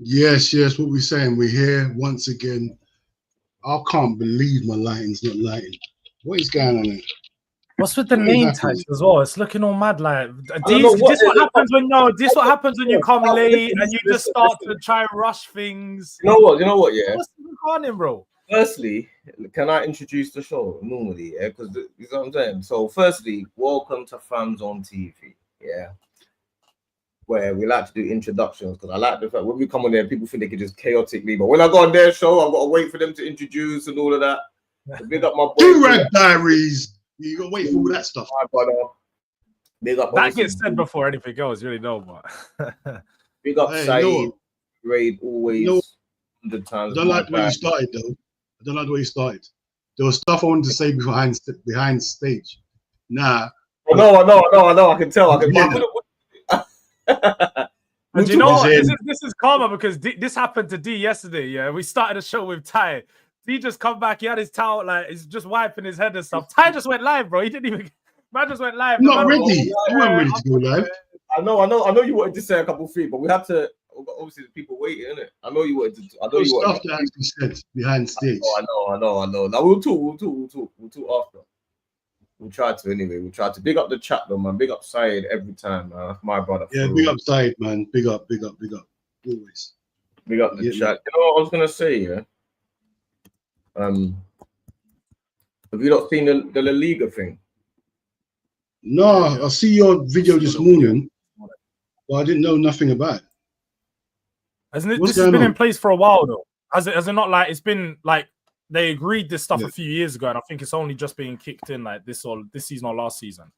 Yes, what we're saying. We're here once again. I can't believe my lighting's not lighting. What is going on here? What's with the name tags as well? It's looking all mad. Like This what happens when you come late and you just start to try and rush things. You know what? Yeah. What's going on, bro? Firstly, can I introduce the show normally? Yeah, because you know what I'm saying. So, firstly, welcome to FamZone TV. Yeah, where we like to do introductions because I like the fact when we come on there, people think they can just chaotically. But when I go on their show, I've got to wait for them to introduce and all of that. So big up my boy. Do-Rag Diaries. You got to wait for all that stuff. Big up. That gets said before anything else. You really know, but big up, Saeed. Great, always. 100 times. I don't like the way you started, though. I don't like the way you started. There was stuff I wanted to say behind stage. Nah. I know. I can tell. And you know what? This is karma because this happened to D yesterday. Yeah, we started a show with Ty. D just come back. He had his towel, like he's just wiping his head and stuff. Ty just went live, bro. He didn't even. Man just went live. Not ready. I wasn't ready to go live. I know. You wanted to say a couple of things, but we had to. Obviously, the people waiting, innit? I know you wanted to. I know you wanted stuff that actually said behind stage. I know. Now we'll talk after. We'll try to anyway. We'll try to big up the chat though, man. Big up Saeed every time, man. That's my brother. Yeah, big up Saeed, man. Big up. Always. Big up the chat. You know what I was gonna say, yeah? Have you not seen the La Liga thing? No, I see your video this morning, but I didn't know nothing about it. Hasn't it? This has been in place for a while though. Has it not like it's been like they agreed this stuff a few years ago, and I think it's only just being kicked in like this season or last season.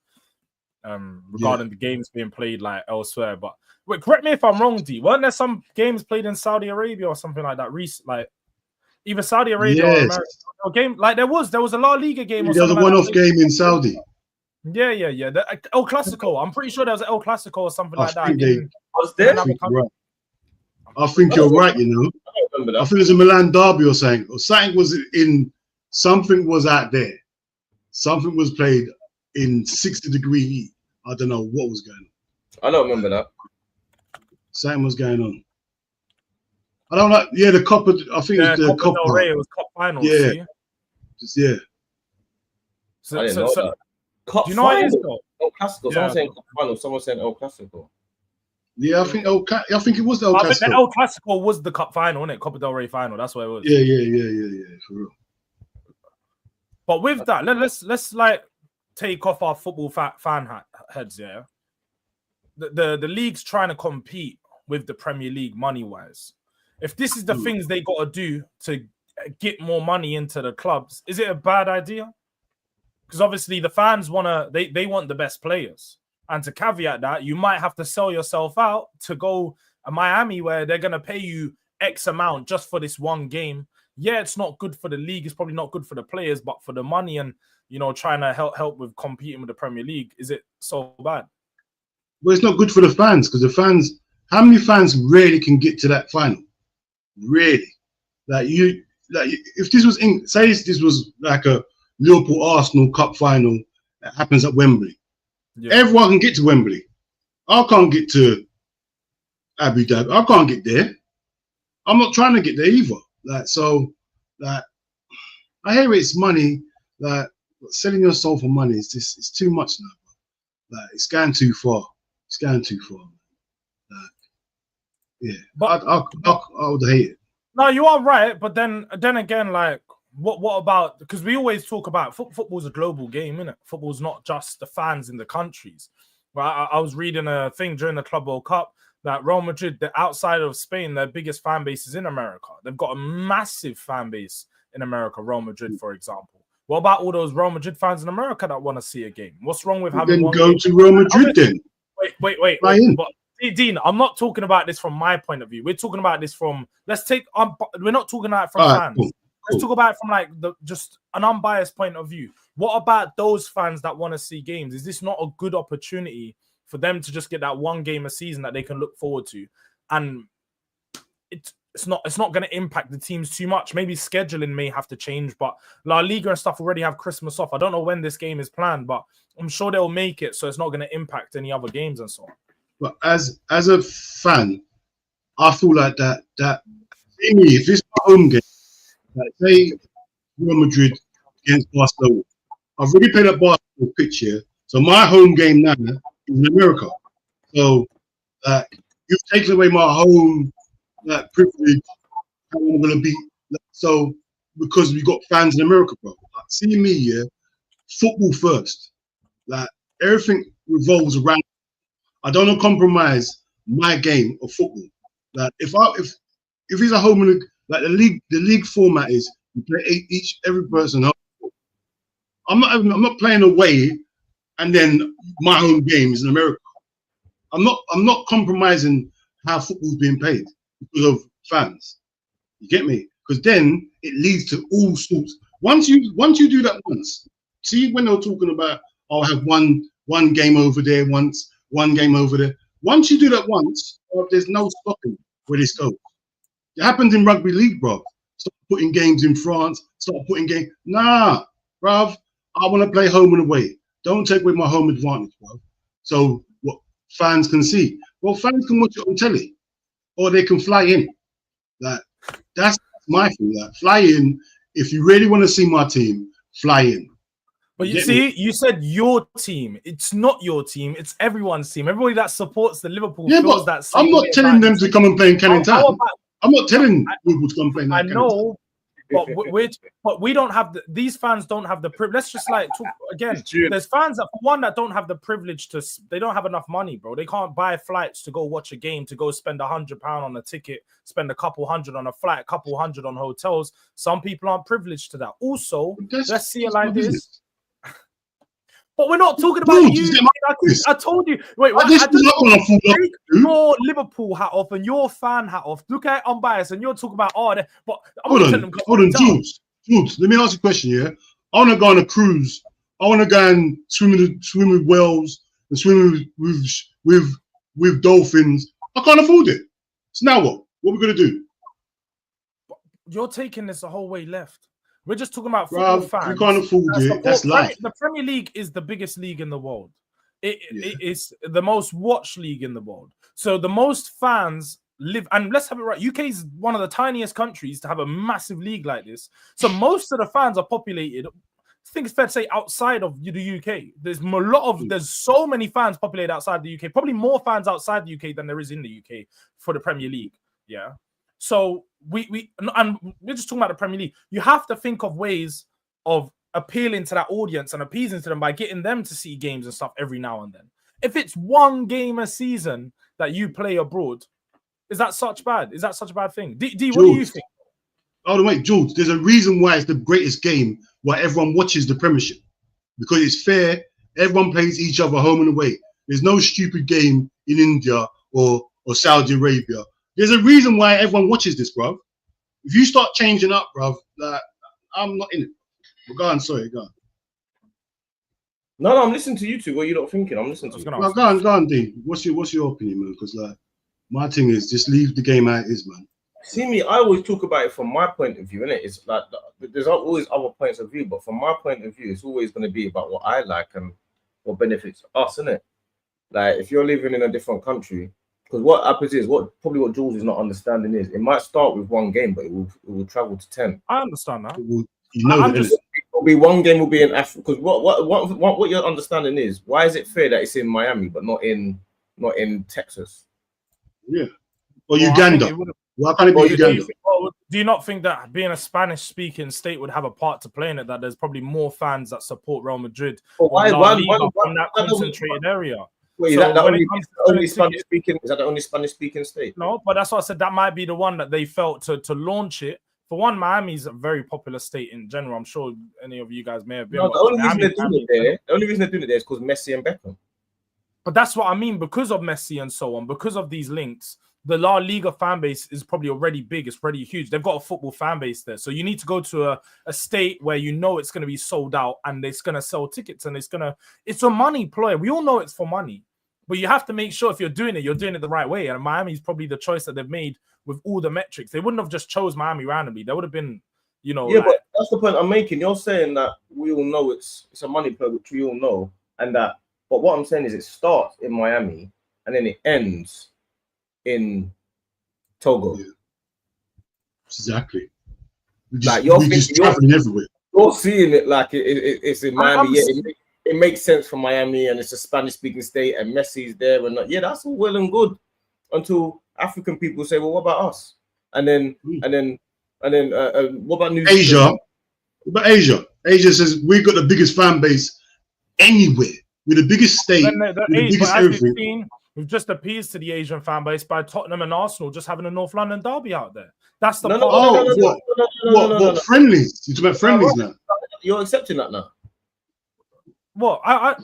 Regarding the games being played like elsewhere. But wait, correct me if I'm wrong, D. Weren't there some games played in Saudi Arabia or something like that? Like either Saudi Arabia or America. A game like there was a La Liga game. There was a one-off game in Saudi. Yeah. The El Clasico. I'm pretty sure there was an El Clasico or something like that. I think you're right. You know, I think it was a Milan derby or something. Or something was in. Something was out there. Something was played in 60-degree heat. I don't know what was going on. I don't remember that. Something was going on. I don't like. Yeah, the Copa. I think it was the Copa del Rey. It was Cup final. Yeah. I didn't know that. Cup do you know what it is though? El Clasico. Someone saying Cup final. Someone saying El Clasico. Yeah, I think it was the El Clasico. I think the El Clasico was the Cup final, wasn't it? Copa del Rey final. That's what it was. Yeah, for real. But with that, let's like take off our football fan heads. Yeah, the league's trying to compete with the Premier League money wise. If this is the things they got to do to get more money into the clubs, is it a bad idea? Because obviously the fans they want the best players. And to caveat that, you might have to sell yourself out to go to Miami where they're going to pay you X amount just for this one game. Yeah, it's not good for the league. It's probably not good for the players, but for the money and, you know, trying to help with competing with the Premier League, is it so bad? Well, it's not good for the fans because the fans, how many fans really can get to that final? Really? If this was, say this was like a Liverpool-Arsenal Cup final that happens at Wembley. Yeah. Everyone can get to Wembley. I can't get to Abu Dhabi. I can't get there. I'm not trying to get there either. I hear it's money. Like selling your soul for money is just it's too much now. Like it's going too far. Yeah, but I would hate it. No, you are right. But then again, like. What about, because we always talk about football's a global game, isn't it? Football's not just the fans in the countries. Right? I was reading a thing during the Club World Cup that Real Madrid, the outside of Spain, their biggest fan base is in America. They've got a massive fan base in America, Real Madrid, for example. What about all those Real Madrid fans in America that want to see a game? What's wrong with having one? Then go to Real Madrid then. Wait. But Dean, I'm not talking about this from my point of view. We're talking about this from, we're not talking about it from fans. Cool. Let's talk about it from like just an unbiased point of view. What about those fans that want to see games? Is this not a good opportunity for them to just get that one game a season that they can look forward to? And it's not going to impact the teams too much. Maybe scheduling may have to change, but La Liga and stuff already have Christmas off. I don't know when this game is planned, but I'm sure they'll make it so it's not going to impact any other games and so on. But as a fan, I feel like that see me, if it's my home game, like say Real Madrid against Barcelona, I've already played that Barcelona pitch here, so my home game now is in America. So you've taken away my home privilege. How I'm gonna be so because we got fans in America, bro. Like, see me, yeah, football first. Like everything revolves around. I don't want to compromise my game of football. Like if it's a home like the league format is you play every person home. I'm not playing away and then my home game is in America. I'm not compromising how football's being played because of fans. You get me? Because then it leads to all sorts. Once you do that once, see when they're talking about I'll have one game over there once, one game over there. Once you do that once, there's no stopping where this goes. It happens in rugby league, bro. Start putting games in France. Start putting games. Nah, bruv. I want to play home and away. Don't take away my home advantage, bro. So what fans can see? Well, fans can watch it on telly, or they can fly in. Like that's my thing. Like fly in if you really want to see my team. Fly in. But you see, you said your team. It's not your team. It's everyone's team. Everybody that supports the Liverpool feels that. I'm not telling them to come and play in Canning Town. I'm not telling people to come and play in I know, but we don't have these fans don't have the privilege. Let's just like talk again. There's fans that for one that don't have the privilege to. They don't have enough money, bro. They can't buy flights to go watch a game, to go spend £100 on a ticket, spend a couple hundred on a flight, a couple hundred on hotels. Some people aren't privileged to that. Also, let's see it like this. But we're not talking about you. I told you. Wait, take your Liverpool hat off and your fan hat off. Look at unbiased, and you're talking about but hold on, Jules. Let me ask you a question. Yeah, I want to go on a cruise. I want to go and swim with whales and swim with dolphins. I can't afford it. So now what? What are we gonna do? You're taking this the whole way left. We're just talking about football fans. You can't afford it. That's life. The Premier League is the biggest league in the world. It is the most watched league in the world. So the most fans live, and let's have it right. UK is one of the tiniest countries to have a massive league like this. So most of the fans are populated. I think it's fair to say outside of the UK. There's so many fans populated outside the UK. Probably more fans outside the UK than there is in the UK for the Premier League. Yeah. So we're just talking about the Premier League. You have to think of ways of appealing to that audience and appeasing to them by getting them to see games and stuff every now and then. If it's one game a season that you play abroad, is that such bad? Is that such a bad thing? D, George, what do you think? Oh wait, George, there's a reason why it's the greatest game why everyone watches the Premiership. Because it's fair, everyone plays each other home and away. There's no stupid game in India or Saudi Arabia. There's a reason why everyone watches this, bro. If you start changing up, bro, I'm not in it. But go on, sorry, go on. No, I'm listening to you two. What are you not thinking? I'm listening to you. Well, go on, Dean. What's your opinion, man? Because my thing is just leave the game how it is, man. See me, I always talk about it from my point of view, innit? It's like there's always other points of view, but from my point of view, it's always going to be about what I like and what benefits us, innit? Like if you're living in a different country. Because what happens is what Jules is not understanding is it might start with one game, but it will travel to 10. I understand that. It'll be one game will be in Africa. Because what your understanding is, why is it fair that it's in Miami but not in Texas? Yeah, or Uganda. Why can't it be Uganda? Do you not think that being a Spanish-speaking state would have a part to play in it? That there's probably more fans that support Real Madrid from that concentrated area. Wait, is that the only Spanish-speaking? Is that the only Spanish-speaking state? No, but that's why I said that might be the one that they felt to launch it. For one, Miami is a very popular state in general. I'm sure any of you guys may have been. No, the only reason they're doing it there is because Messi and Beckham. But that's what I mean. Because of Messi and so on, because of these links, the La Liga fan base is probably already big. It's already huge. They've got a football fan base there. So you need to go to a state where you know it's going to be sold out and it's going to sell tickets and it's a money ploy. We all know it's for money. But you have to make sure if you're doing it the right way. And Miami is probably the choice that they've made with all the metrics. They wouldn't have just chose Miami randomly. There would have been, Yeah, but that's the point I'm making. You're saying that we all know it's a money play, which we all know. But what I'm saying is it starts in Miami and then it ends in Togo. Yeah. Exactly. Like We're just traveling everywhere. You're seeing it like it's in Miami. It makes sense for Miami, and it's a Spanish-speaking state, and Messi's there, and yeah, that's all well and good until African people say, "Well, what about us?" And then what about New Asia? Zealand? What about Asia? Asia says we've got the biggest fan base anywhere. We're the biggest state. We're the biggest everything. We've just appeased to the Asian fan base by Tottenham and Arsenal just having a North London derby out there. That's the what friendlies? You talking about friendlies now? You're accepting that now? Well,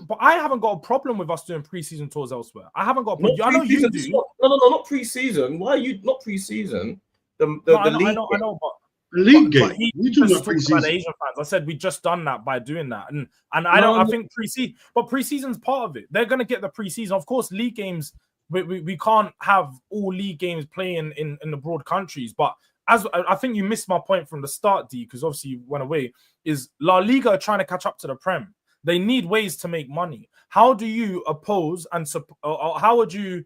but I haven't got a problem with us doing pre-season tours elsewhere. I haven't got a problem. I know you do. No, not pre-season. Why are you not pre-season? The league. I know, but the league game. We just talked about the Asian fans. I said we just done that by doing that, and I think pre-season's part of it. They're gonna get the pre-season. Of course, league games. We can't have all league games playing in the broad countries, but as I think you missed my point from the start, D, because obviously you went away. Is La Liga trying to catch up to the Prem? They need ways to make money. How do you oppose or how would you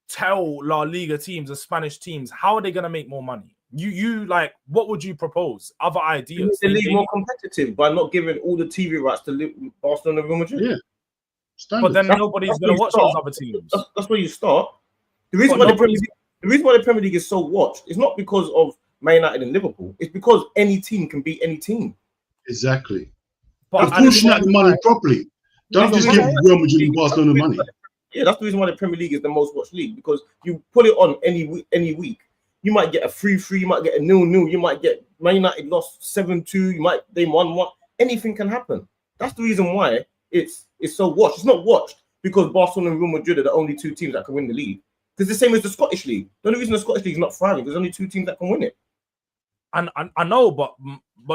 tell La Liga teams, the Spanish teams, how are they going to make more money? You like, what would you propose? Other ideas? The league more competitive by not giving all the TV rights to Barcelona and Real Madrid. Yeah. Standard. But then nobody's going to watch those other teams. That's where you start. The reason why the Premier League is so watched is not because of Man United and Liverpool. It's because any team can beat any team. Exactly. But portion out the money properly. Don't just give Real Madrid and Barcelona money. Yeah, that's the reason why the Premier League is the most watched league, because you put it on any week. You might get a 3-3, you might get a 0-0, you might get Man United lost 7-2, they won 1. Anything can happen. That's the reason why it's so watched. It's not watched because Barcelona and Real Madrid are the only two teams that can win the league. It's the same as the Scottish League. The only reason the Scottish League is not thriving because there's only two teams that can win it. And I know, but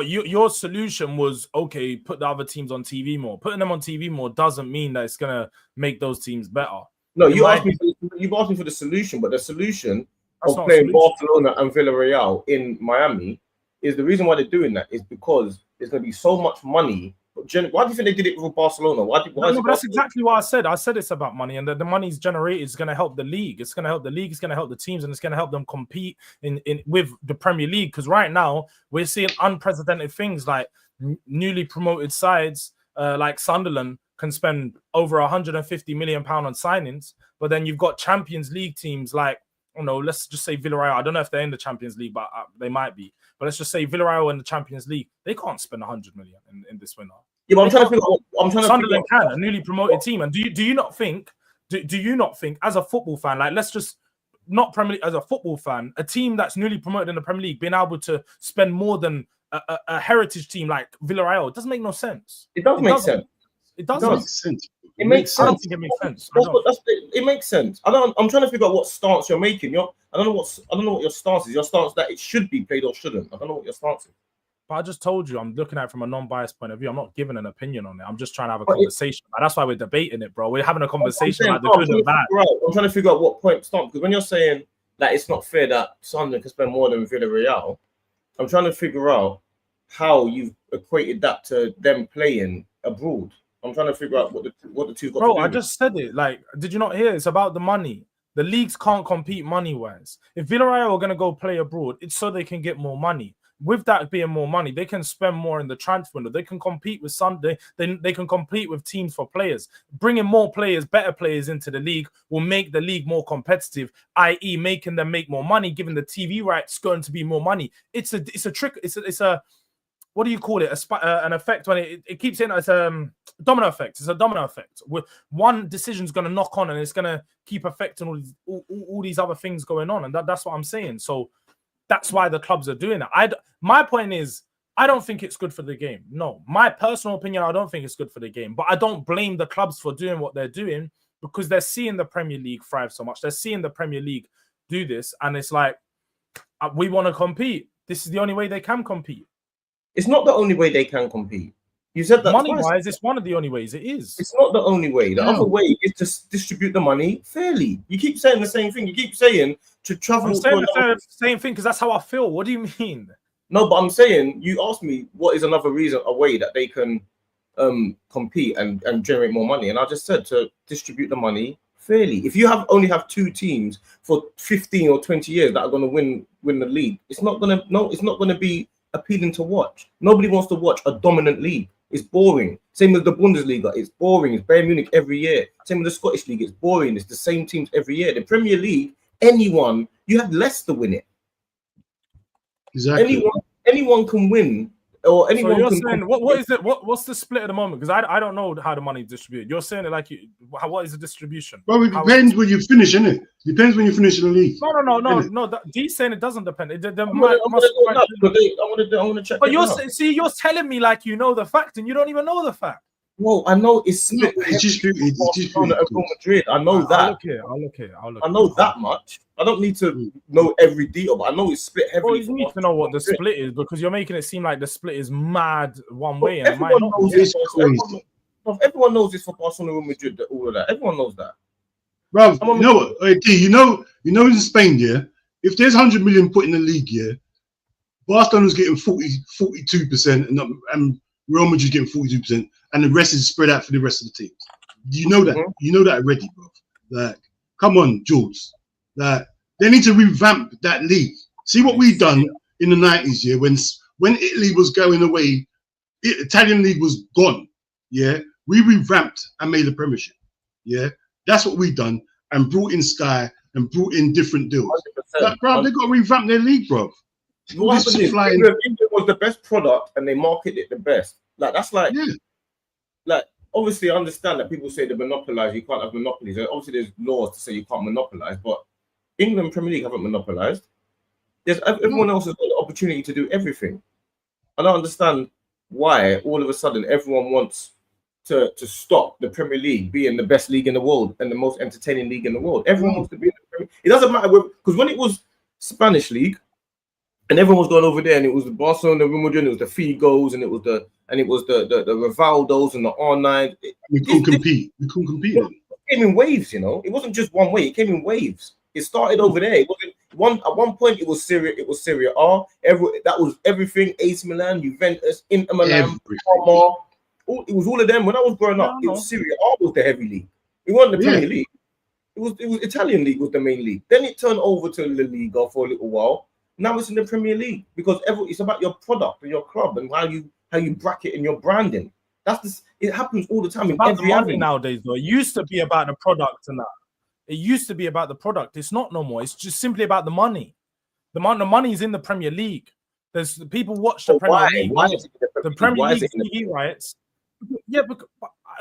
your solution was, okay, put the other teams on TV more. Putting them on TV more doesn't mean that it's gonna make those teams better. No, you've asked me for the solution, but the solution of playing Barcelona and Villarreal in Miami is the reason why they're doing that is because there's gonna be so much money. Why do you think they did it with Barcelona? But that's exactly what I said. I said it's about money, and the money's generated is going to help the league. It's going to help the league. It's going to help the teams, and it's going to help them compete in with the Premier League. Because right now we're seeing unprecedented things like newly promoted sides like Sunderland can spend over 150 million pounds on signings, but then you've got Champions League teams like, I don't know, let's just say Villarreal. I don't know if they're in the Champions League, but they might be. But let's just say Villarreal in the Champions League, they can't spend 100 million in this winter. Yeah, but I'm trying to figure out. Sunderland can, a newly promoted team. And do you not think as a football fan, like let's just not Premier League, as a football fan, a team that's newly promoted in the Premier League being able to spend more than a heritage team like Villarreal, it doesn't make no sense. It does make sense. It does make sense. It makes sense. I don't think it makes sense. It makes sense. I'm trying to figure out what stance you're making. I don't know what your stance is. Your stance that it should be played or shouldn't. I don't know what your stance is. But I just told you, I'm looking at it from a non-biased point of view. I'm not giving an opinion on it. I'm just trying to have a conversation. That's why we're debating it, bro. We're having a conversation about the good and bad. I'm trying to figure out what point stance, because when you're saying that it's not fair that Sunderland can spend more than Villarreal, I'm trying to figure out how you've equated that to them playing abroad. I'm trying to figure out what the two got. Bro, to do. I just said it. Like, did you not hear? It's about the money. The leagues can't compete money-wise. If Villarreal are going to go play abroad, it's so they can get more money. With that being more money, they can spend more in the transfer window. They can compete with Sunday. They can compete with teams for players. Bringing more players, better players into the league will make the league more competitive, i.e., making them make more money, giving the TV rights going to be more money. It's a trick. It's a what do you call it? An effect when it keeps in. It's a domino effect. It's a domino effect. With one decision is going to knock on, and it's going to keep affecting all these other things going on, and that's what I'm saying. So. That's why the clubs are doing it. My point is, I don't think it's good for the game. No, my personal opinion, I don't think it's good for the game. But I don't blame the clubs for doing what they're doing because they're seeing the Premier League thrive so much. They're seeing the Premier League do this. And it's like, we want to compete. This is the only way they can compete. It's not the only way they can compete. You said that money-wise, it's one of the only ways. It is. It's not the only way. The other way is to distribute the money fairly. You keep saying the same thing. You keep saying to travel. I'm saying the same thing because that's how I feel. What do you mean? No, but I'm saying you asked me what is another reason, a way that they can compete and generate more money, and I just said to distribute the money fairly. If you only have 2 teams for 15 or 20 years that are going to win the league, it's not going to be appealing to watch. Nobody wants to watch a dominant league. It's boring. Same with the Bundesliga. It's boring. It's Bayern Munich every year. Same with the Scottish League. It's boring. It's the same teams every year. The Premier League, you had Leicester win it. Exactly. Anyone can win. Or anyone so you're can saying what is it? What's the split at the moment? Because I don't know how the money is distributed. You're saying it like what is the distribution? Well, it depends when you finish, innit? Depends when you finish in the league. No. He's saying it doesn't depend. I want to check. But you're telling me like you know the fact, and you don't even know the fact. Well, I know it's split. It's disputed. Real Madrid. I know that. I'll look here. I know that much. I don't need to know every detail, but I know it's split heavily. Well, you need to know what the split is because you're making it seem like the split is mad one way. And everyone knows this. Everyone knows this for Barcelona, Real Madrid, all of that. Everyone knows that. Bro, you know what? You know in Spain, yeah, if there's 100 million put in the league, yeah, Barcelona's getting 42%, and Real Madrid getting 42%, and the rest is spread out for the rest of the teams. You know that. You know that already, bro. Like, come on, Jules. Like, they need to revamp that league. See what we've done in the 90s, yeah, when Italy was going away, Italian league was gone. Yeah, we revamped and made a Premiership. Yeah, that's what we've done, and brought in Sky and brought in different deals. Like, bro, they got to revamp their league, bro. What happened is England was the best product, and they marketed it the best. Like that's like, like obviously I understand that people say they monopolize. You can't have monopolies. Obviously, there's laws to say you can't monopolize, but England Premier League haven't monopolized. Everyone else has got the opportunity to do everything. I don't understand why all of a sudden everyone wants to stop the Premier League being the best league in the world and the most entertaining league in the world. Everyone wants to be in the Premier League. It doesn't matter because when it was Spanish league and everyone was going over there and it was the Barcelona, the Real Madrid, it was the Figos and it was the Rivaldos and the R9. We couldn't compete. We couldn't compete. It came in waves, you know. It wasn't just one way. It came in waves. It started over there. It wasn't at one point. It was Serie A. That was everything. AC Milan, Juventus, Inter Milan, Parma. It was all of them. When I was growing up, it was Serie A was the heavy league. It wasn't the Premier League. It was Italian league was the main league. Then it turned over to La Liga for a little while. Now it's in the Premier League because it's about your product and your club and how you bracket and your branding. It happens all the time in every avenue nowadays. Though it used to be about the product and that. It used to be about the product. It's not no more. It's just simply about the money. The money is in the Premier League. There's people watch the Premier League. Why is it the Premier League TV rights? Yeah, but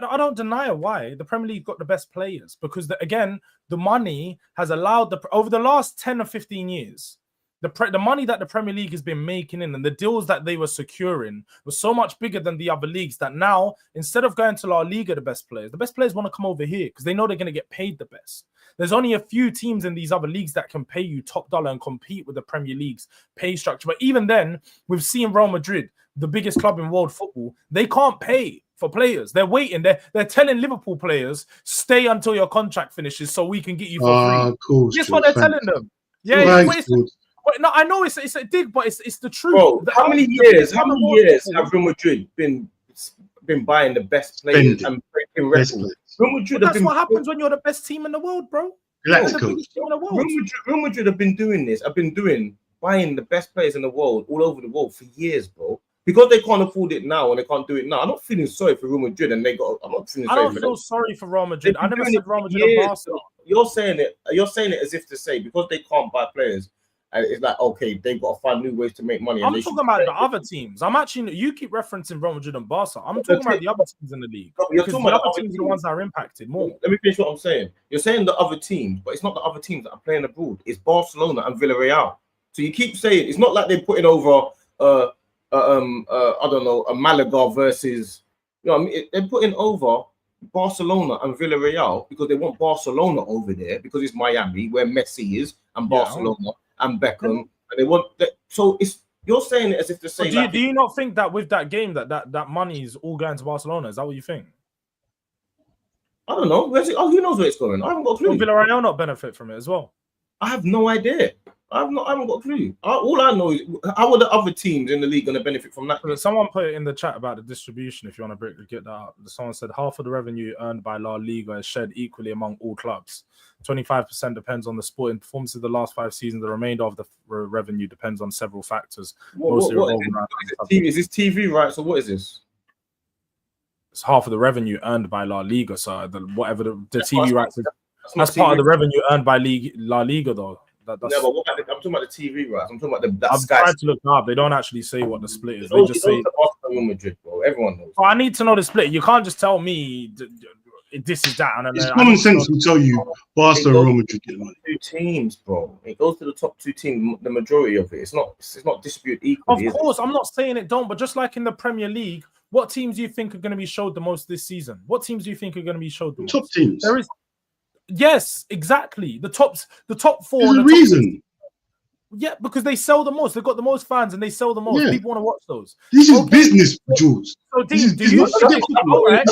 I don't deny why the Premier League got the best players because again, the money has allowed over the last 10 or 15 years. The money that the Premier League has been making in and the deals that they were securing was so much bigger than the other leagues that now, instead of going to La Liga, the best players want to come over here because they know they're going to get paid the best. There's only a few teams in these other leagues that can pay you top dollar and compete with the Premier League's pay structure. But even then, we've seen Real Madrid, the biggest club in world football, they can't pay for players. They're waiting. They're telling Liverpool players, stay until your contract finishes so we can get you for free. Cool. Guess what they're telling them? Yeah, no, I know it's a dig, but it's the truth. Bro, how many years have Real Madrid been buying the best players and breaking records? Real Madrid that's what happens when you're the best team in the world, bro. Real Madrid have been doing this. Buying the best players in the world all over the world for years, bro. Because they can't afford it now and they can't do it now. I'm not feeling sorry for Real Madrid and I don't feel sorry for Real Madrid. I never said Real Madrid and Barcelona. You're saying it as if to say because they can't buy players. And it's like, okay, they've got to find new ways to make money. I'm talking about the other teams. You keep referencing Real Madrid and Barca. I'm talking about the other teams in the league. Because the other teams are the ones that are impacted more. Let me finish what I'm saying. You're saying the other teams, but it's not the other teams that are playing abroad. It's Barcelona and Villarreal. So you keep saying it's not like they're putting over I don't know, a Malaga versus, you know what I mean? They're putting over Barcelona and Villarreal because they want Barcelona over there because it's Miami where Messi is and Barcelona and Beckham, and they want that. So you're saying it as if to say. Do you not think that with that game that money is all going to Barcelona? Is that what you think? I don't know. Where's it? Oh, who knows where it's going? I haven't got a clue. Will Villarreal not benefit from it as well? I have no idea. I haven't got a clue. All I know is how are the other teams in the league going to benefit from that? Someone put it in the chat about the distribution. If you want to get that up, someone said half of the revenue earned by La Liga is shared equally among all clubs. 25% depends on the sporting performance of the last 5 seasons. The remainder of the revenue depends on several factors. Is this TV rights or what is this? It's half of the revenue earned by La Liga. So whatever the TV rights is, that's part of the revenue earned by La Liga, though. That's, no, but I'm talking about the TV rights. I'm talking about the. I've tried to look up. They don't actually say what the split is. They just say Real Madrid, bro. Everyone knows. I need to know the split. You can't just tell me this is that. And it's common sense will tell you Barca and Real Madrid get money. 2 teams, bro. It goes to the top 2 teams. The majority of it. It's not distributed equally. Of course, I'm not saying it don't. But just like in the Premier League, what teams do you think are going to be showed the most this season? What teams do you think are going to be showed the most? Top teams. There is. Yes, exactly. The top 4. There's a reason. Yeah, because they sell the most. They've got the most fans and they sell the most. Yeah. People want to watch those. This is business, Jules. So, Dean, do you think... All right.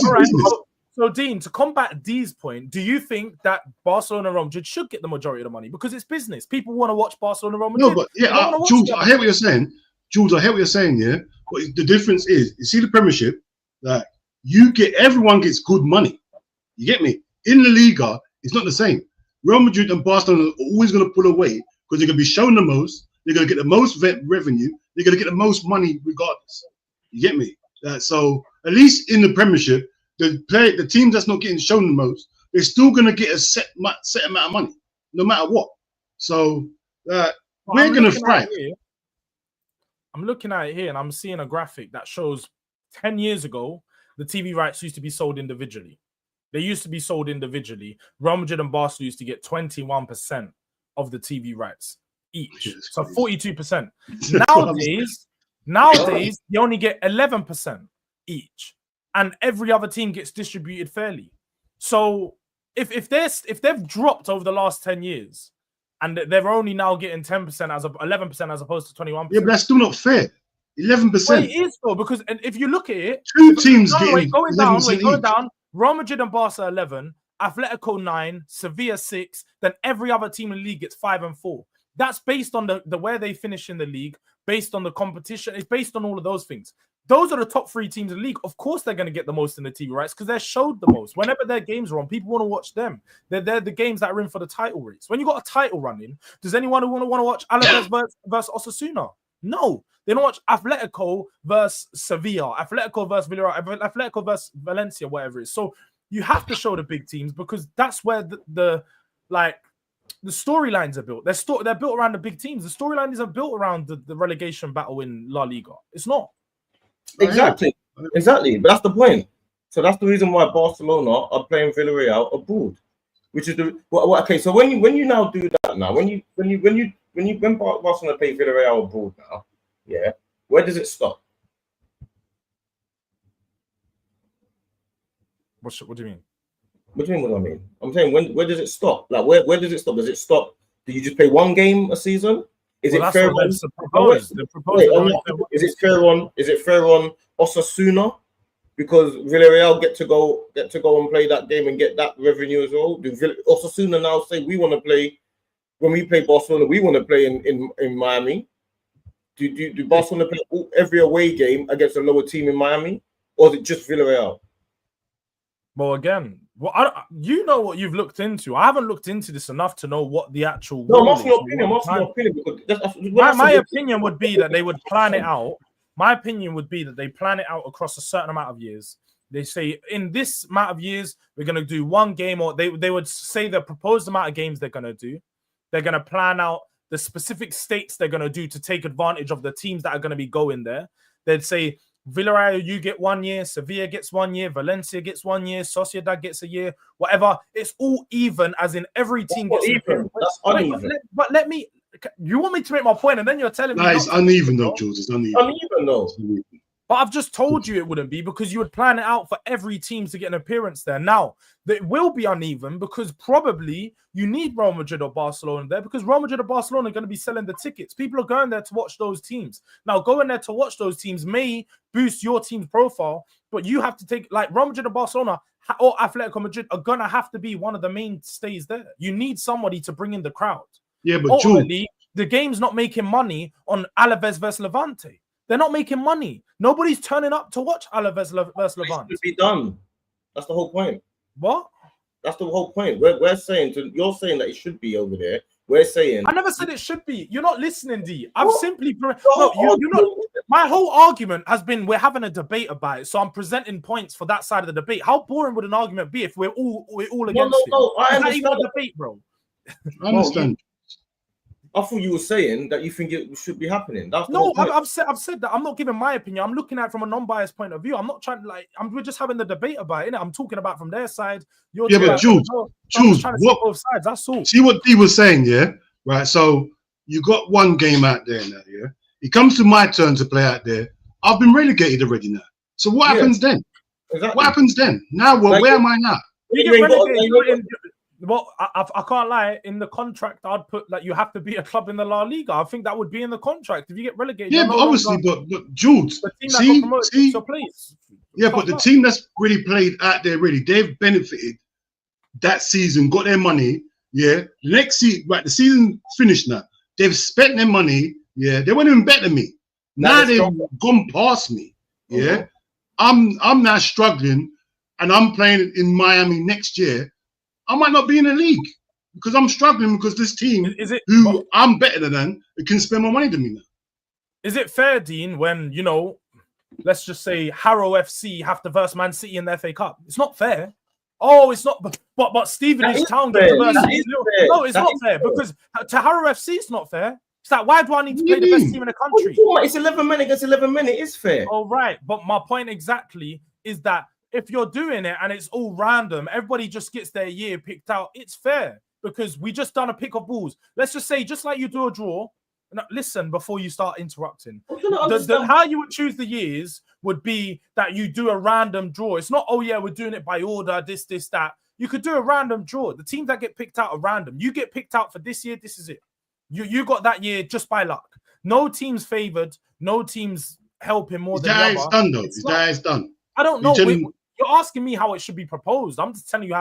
So, Dean, to combat Dee's point, do you think that Barcelona and Real Madrid should get the majority of the money? Because it's business. People want to watch Barcelona and Real Madrid. No, but yeah, Jules, I hear what you're saying. Jules, I hear what you're saying, yeah? But the difference is, you see the Premiership, that everyone gets good money. You get me? In the Liga, it's not the same. Real Madrid and Barcelona are always going to pull away because they're going to be shown the most. They're going to get the most revenue. They're going to get the most money regardless. You get me? So at least in the Premiership, the team that's not getting shown the most, they're still going to get a set amount of money, no matter what. So we're going to thrive. I'm looking at it here, and I'm seeing a graphic that shows 10 years ago, the TV rights used to be sold individually. They used to be sold individually. Real Madrid and Barca used to get 21% of the TV rights each. So 42%. Nowadays, you only get 11% each. And every other team gets distributed fairly. So if they've dropped over the last 10 years and they're only now getting 11% as opposed to 21%. Yeah, but that's still not fair. 11%. Well, it is though, because if you look at it, 2 teams going down. Real Madrid and Barca 11, Atletico 9, Sevilla 6, then every other team in the league gets 5 and 4. That's based on the where they finish in the league, based on the competition. It's based on all of those things. Those are the top 3 teams in the league. Of course, they're going to get the most in the TV rights because they're showed the most. Whenever their games are on, people want to watch them. They're the games that are in for the title race. When you got a title running, does anyone who want to watch Alaves versus Osasuna? No. They don't watch Atletico versus Sevilla, Atletico versus Villarreal, Atletico versus Valencia, whatever it is. So you have to show the big teams because that's where the storylines are built. They're built around the big teams. The storyline isn't built around the relegation battle in La Liga. It's not. Exactly. But that's the point. So that's the reason why Barcelona are playing Villarreal abroad, which is okay. So when you now do that now, when Barcelona play Villarreal abroad now, yeah, where does it stop? What do you mean? What do you mean? What I mean? I'm saying where does it stop? Like where does it stop? Does it stop? Do you just play one game a season? Is it fair on? Is it fair on Osasuna because Villarreal get to go and play that game and get that revenue as well? Do Osasuna now say we want to play when we play Barcelona? We want to play in Miami. Do Barcelona play every away game against a lower team in Miami, or is it just Villarreal? Well, again, you know what you've looked into. I haven't looked into this enough to know what the actual. No, I'm asking your opinion. Because my opinion would be that they would plan it out. My opinion would be that they plan it out across a certain amount of years. They say in this amount of years we're going to do one game, or they would say the proposed amount of games they're going to do. They're going to plan out the specific states they're going to do to take advantage of the teams that are going to be going there. They'd say, Villarreal, you get 1 year, Sevilla gets 1 year, Valencia gets 1 year, Sociedad gets a year, whatever. It's all even, as in every team gets even. That's uneven. But let me, you want me to make my point, and then you're telling me. No, it's uneven though, Jules. It's uneven. Uneven though. But I've just told you it wouldn't be because you would plan it out for every team to get an appearance there. Now, it will be uneven because probably you need Real Madrid or Barcelona there because Real Madrid or Barcelona are going to be selling the tickets. People are going there to watch those teams. Now, going there to watch those teams may boost your team's profile, but you have to take, like, Real Madrid or Barcelona or Atletico Madrid are going to have to be one of the mainstays there. You need somebody to bring in the crowd. Yeah, but ultimately, the game's not making money on Alaves versus Levante. They're not making money. Nobody's turning up to watch Alaves versus Levante. It should be done. That's the whole point. What? That's the whole point. We're saying you're saying that it should be over there. We're saying I never said it should be. You're not listening, D. I've What? simply you're not. My whole argument has been we're having a debate about it, so I'm presenting points for that side of the debate. How boring would an argument be if we're all against it? No. I Is that even understand. a debate, bro? I understand. I thought you were saying that you think it should be happening. That's the No, whole point. I've said that. I'm not giving my opinion. I'm looking at it from a non-biased point of view. I'm not trying to we're just having the debate about it. Innit? I'm talking about from their side. You're Yeah, but Jules, trying to see both sides. That's all. See what D was saying, yeah? Right. So you got one game out there now, yeah? It comes to my turn to play out there. I've been relegated already now. So what happens then? Exactly. What happens then? Now, well, where am I now? You get relegated. Well, I can't lie. In the contract, I'd put that you have to be a club in the La Liga. I think that would be in the contract. If you get relegated, Yeah, but obviously, but Jules, see, so please. Yeah, but the team that's really played out there, really, they've benefited that season, got their money. Yeah, the next season, right? The season finished now. They've spent their money. Yeah, they weren't even better than me. Now they've gone past me. Yeah, I'm now struggling, and I'm playing in Miami next year. I might not be in the league because I'm struggling because this team, I'm better than, it can spend more money than me now. Is it fair, Dean, when, you know, let's just say Harrow FC have to verse Man City in the FA Cup? It's not fair. Oh, it's not. But Stevenage Town get to verse. No, it's not fair because to Harrow FC it's not fair. It's like, why do I need to play the best team in the country? It's 11 men against 11 men. It is fair. Oh, right. But my point exactly is that if you're doing it and it's all random, everybody just gets their year picked out, it's fair because we just done a pick of balls. Let's just say, just like you do a draw. Now, listen before you start interrupting. How you would choose the years would be that you do a random draw. It's not, oh yeah, we're doing it by order, this, that. You could do a random draw. The teams that get picked out are random. You get picked out for this year, this is it. You got that year just by luck. No team's favored. No team's helping more than the other. It's done, though. It's done. I don't know. You're asking me how it should be proposed. I'm just telling you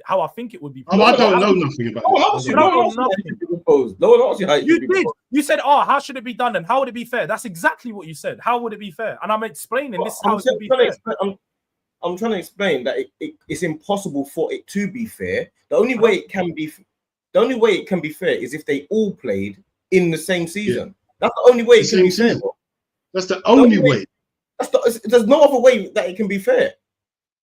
how I think it would be proposed. I don't know nothing about it. You don't know nothing. You did. You said, oh, how should it be done and how would it be fair? That's exactly what you said. How would it be fair? And I'm explaining this is how it would be fair. I'm trying to explain that it's impossible for it to be fair. The only way it can be fair is if they all played in the same season. That's the only way it can be fair. That's the only way. There's no other way that it can be fair.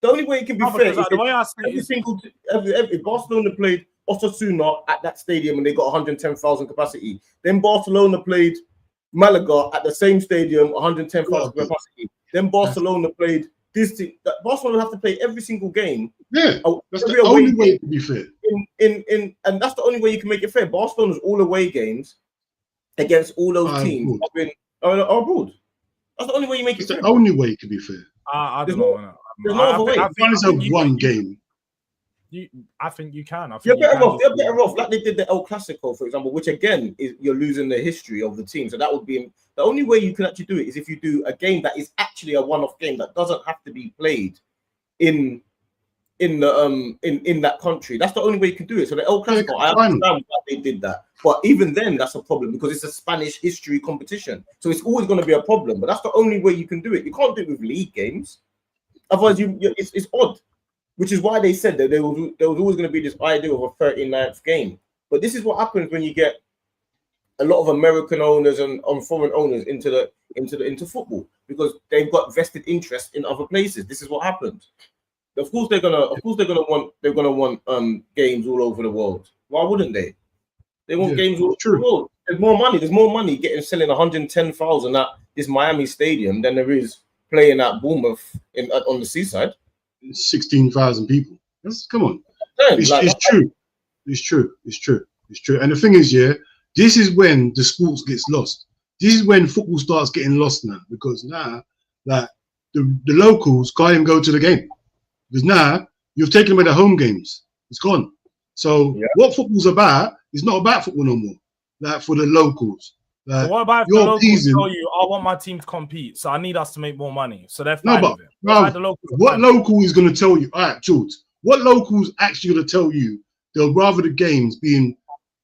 The only way it can be fair is the way I say if Barcelona played Osasuna at that stadium and they got 110,000 capacity, then Barcelona played Malaga at the same stadium, 110,000 capacity. Then Barcelona played this team. Barcelona have to play every single game. Yeah, that's the only way to be fair. And that's the only way you can make it fair. Barcelona's all away games against all those teams are abroad. That's the only way you make it fair. It's the only way it can be fair. I don't know. There's no other way. It's one game. I think you can. You're better off. Like they did the El Clasico, for example, which again is you're losing the history of the team. So that would be the only way you can actually do it is if you do a game that is actually a one-off game that doesn't have to be played in that country. That's the only way you can do it. So the El Clasico, I understand why they did that, but even then, that's a problem because it's a Spanish history competition. So it's always going to be a problem. But that's the only way you can do it. You can't do it with league games. Otherwise, it's odd. Which is why they said that there was always going to be this idea of a 39th game. But this is what happens when you get a lot of American owners and foreign owners into football because they've got vested interest in other places. This is what happens. Of course they're gonna want games all over the world. Why wouldn't they? They want games all over the world. There's more money selling 110,000 at this Miami stadium than there is playing at Bournemouth on the seaside. 16,000 people. Come on. It's true. It's true. And the thing is, this is when the sports gets lost. This is when football starts getting lost now because now that the locals can't even go to the game because now you've taken away the home games. It's gone. So what football's about is not about football no more. Like for the locals. Like, what about if the locals tell you, I want my team to compete, so I need us to make more money? So they're fine with it. What local is going to tell you? All right, George. What local's actually going to tell you they'll rather the games being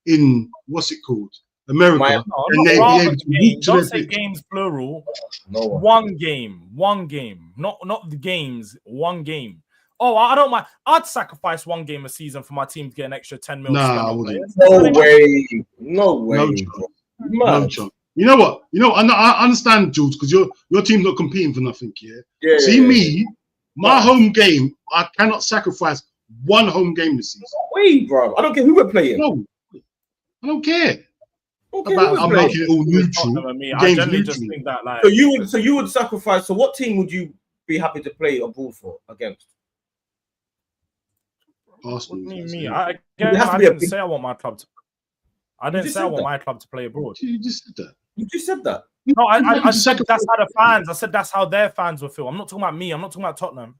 in what's it called? America, My- and they be able to walk to Don't their say pitch. games plural. No one. One game, not the games. One game. Oh, I don't mind. I'd sacrifice one game a season for my team to get an extra 10 mil. Nah, spent I on wouldn't. players. No way. No way. No bro. chance. You No mad? chance. You know what? I understand, Jules, because your team's not competing for nothing. Yeah. Yeah. See me, my Right. home game. I cannot sacrifice one home game this season. Wait, bro. I don't care who we're playing. No, I don't care Okay, about. who I'm we're playing. making it all Tottenham neutral. and me. The I game's generally just neutral. think that like. So you would sacrifice. So what team would you be happy to play abroad for against? Arsenal. What do you is mean? like- It has to I be a didn't big- say I want my club to. I didn't just say I said want that. my club to play abroad. You just said that. You just said that. No, I just said that's sacrifice- how the fans. I said that's how their fans will feel. I'm not talking about me. I'm not talking about Tottenham.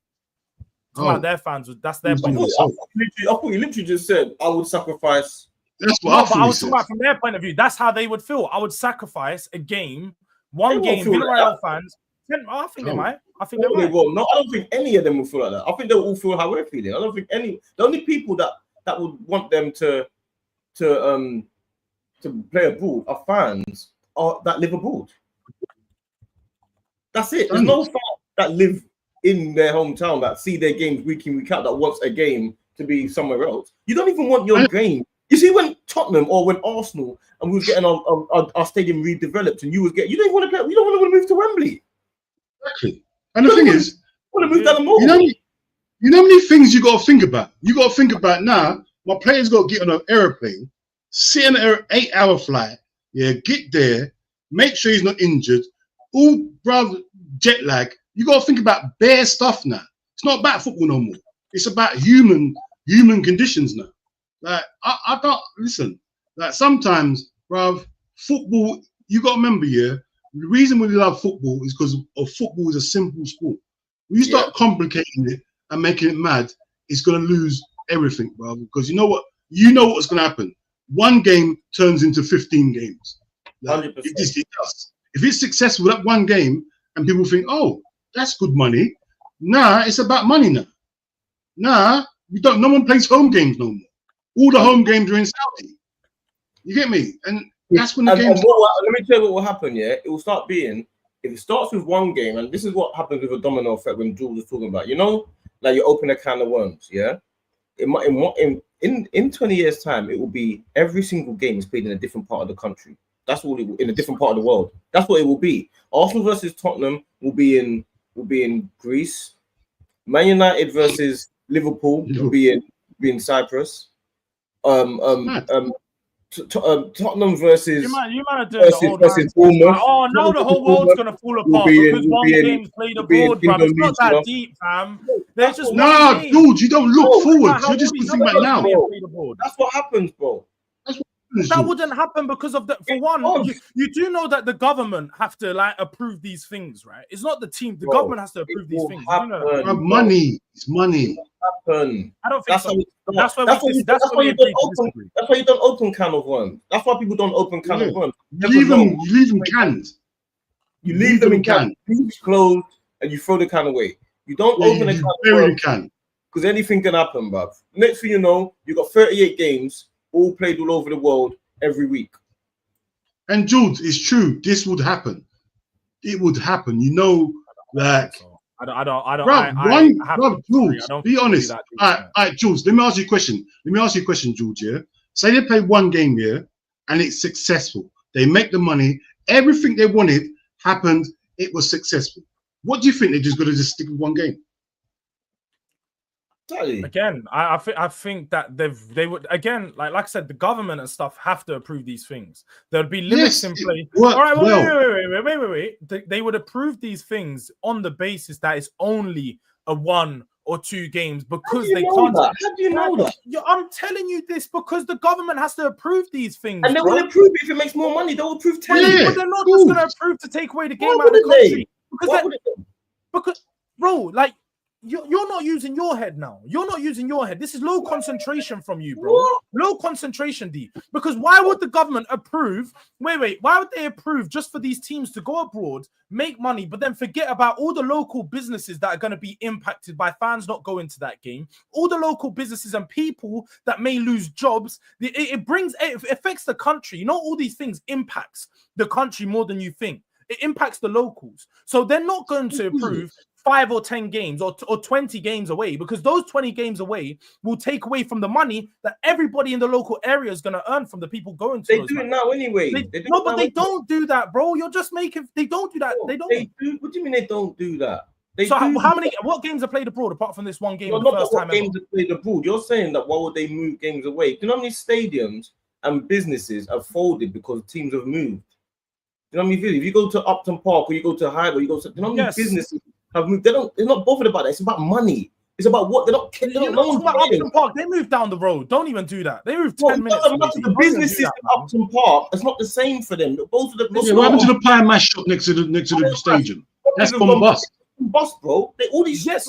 I'm talking about their fans. That's their Who's point of doing view. this? I thought you literally just said I would sacrifice. That's what No, I but thought I you was said. talking about from their point of view. That's how they would feel. I would sacrifice a game, one They won't game. feel like Villarreal fans. I think they Oh. might. I think they No, they might. won't. No, I don't think any of them will feel like that. I think they'll all feel how we're feeling. I don't think any. The only people that would want them to play abroad are fans that live abroad. That's it. There's no fans that live in their hometown that see their games week in, week out, that wants a game to be somewhere else. You don't even want your game. You see, when Tottenham or when Arsenal and we was getting our stadium redeveloped, and you don't want to play. You don't want to move to Wembley. Exactly. And the thing is, You want to move down the mall. you know how many things you got to think about. You got to think about now. My players got to get on an airplane, sit on an 8-hour flight. Yeah, get there, make sure he's not injured. All brother jet lag. You got to think about bare stuff now. It's not about football no more. It's about human conditions now. Like I don't listen. Like sometimes, bruv, football. You got to remember, yeah. The reason we love football is because football is a simple sport. When you start complicating it and making it mad, it's gonna lose everything, bro. Because you know what's gonna happen. One game turns into 15 games. Like, 100%. it does. If it's successful, that one game, and people think, oh, that's good money. Nah, it's about money now. Nah, no one plays home games no more. All the home games are in Saudi. You get me? And that's when the games. Let me tell you what will happen. Yeah, it will start being, if it starts with one game, and this is what happens with a domino effect when Jules was talking about. You know, like you open a can of worms. Yeah, in 20 years' time, it will be every single game is played in a different part of the country. That's what it will, in a different part of the world. That's what it will be. Arsenal versus Tottenham will be in Greece. Man United versus Liverpool will be in Cyprus. Tottenham versus You might have done the whole versus time. Bournemouth. Oh, now the whole world's gonna fall apart because one game's played abroad, bro. It's not that deep, fam. There's just Nah, one game. dude, you don't look forward. How You're just would he thinking know about that now. game played abroad? That's what happens, bro. That wouldn't happen because of the. For one, you do know that the government have to like approve these things, right? It's not the team. The government has to approve these things. You know that? Money. It's money. Happen. I don't think so. That's why you don't open can of worms. That's why people don't open can of worms. You leave them cans. You leave them in cans. It's closed, and you throw the can away. You don't open a can of worms because anything can happen, bruv. Next thing you know, you got 38 games all played all over the world every week. And Jules, it's true. This would happen. It would happen. You know, like. I don't. Bro, Jules, be honest. All right, Jules, let me ask you a question. Jules, yeah? Say they play one game here and it's successful. They make the money. Everything they wanted happened. It was successful. What do you think? They're just going to just stick with one game? Again, I think that they would, again, like I said, the government and stuff have to approve these things. There'll be limits in place. All right, wait. They would approve these things on the basis that it's only a 1 or 2 games because they can't. How do you know that? I'm telling you this because the government has to approve these things. And they will approve it if it makes more money. They will approve 10. Yeah, but they're not just going to approve to take away the game out of the country. Because, bro, like, you're not using your head now. You're not using your head. This is low concentration from you, bro. What? Low concentration, D. Because why would the government approve? Wait. Why would they approve just for these teams to go abroad, make money, but then forget about all the local businesses that are going to be impacted by fans not going to that game? All the local businesses and people that may lose jobs. It affects the country. You know, all these things impacts the country more than you think. It impacts the locals. So they're not going to approve 5 or 10 games or 20 games away, because those 20 games away will take away from the money that everybody in the local area is going to earn from the people going to They those do it matches. now anyway. No, but they don't do that, bro. You're just making. They don't do that. No, They don't. They do. What do you mean they don't do that? So how many? What games are played abroad apart from this one game? Well, The not first what time games ever? are played abroad. You're saying that why would they move games away? Do you know how many stadiums and businesses have folded because teams have moved? Do you know how many? If you go to Upton Park or you go to Highway, you go to. Do you know how many businesses have moved? They're not bothered about that. It's about money. It's about what they're not. They don't know about Upton Park. They moved down the road. Don't even do that. They moved 10 minutes. The businesses in Upton Park, it's not the same for them. Both of the. What happened to the pie and mash shop next to the stadium? That's gone bust. Bust, bro. All these. Yes.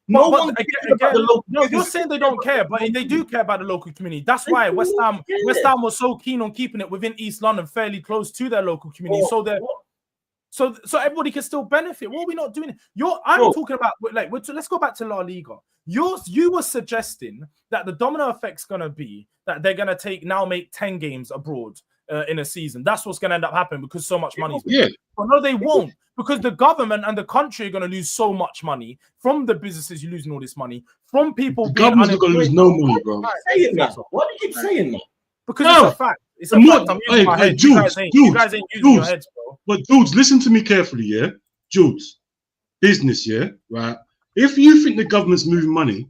No But one again, about the local. no, you're saying they don't care, but they do care about the local community. That's why West Ham was so keen on keeping it within East London, fairly close to their local community, so everybody can still benefit. What are we not doing? I'm talking about let's go back to La Liga. You were suggesting that the domino effect's gonna be that they're gonna make 10 games abroad in a season. That's what's gonna end up happening because so much money. But no, they won't, because the government and the country are gonna lose so much money from the businesses. You're losing all this money from people. The government's gonna lose no money, bro. Why do you keep saying that? Because it's a fact. It's a fact. I'm using my head. You guys ain't using your heads, bro. But Jules, listen to me carefully, yeah? Jules, business, yeah? Right? If you think the government's moving money,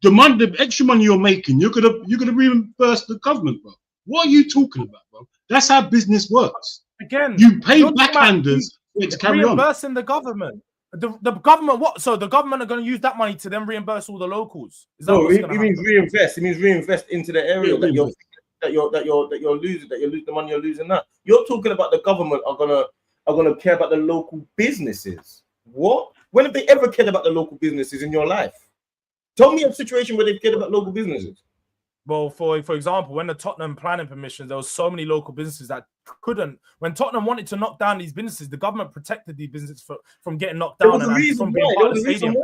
the extra money you're making, you're gonna reimburse the government, bro. What are you talking about, bro? That's how business works. Again, you pay backhanders to carry on. Reimbursing the government. The government, what? So the government are going to use that money to then reimburse all the locals. Is that no, it means reinvest. It means reinvest into the area that you're losing. That you lose the money you're losing. That you're talking about the government are gonna care about the local businesses. What? When have they ever cared about the local businesses in your life? Tell me a situation where they've cared about local businesses. Well, for example, when the Tottenham planning permissions, there was so many local businesses that couldn't. When Tottenham wanted to knock down these businesses, the government protected these businesses from getting knocked down and from being part of the stadium.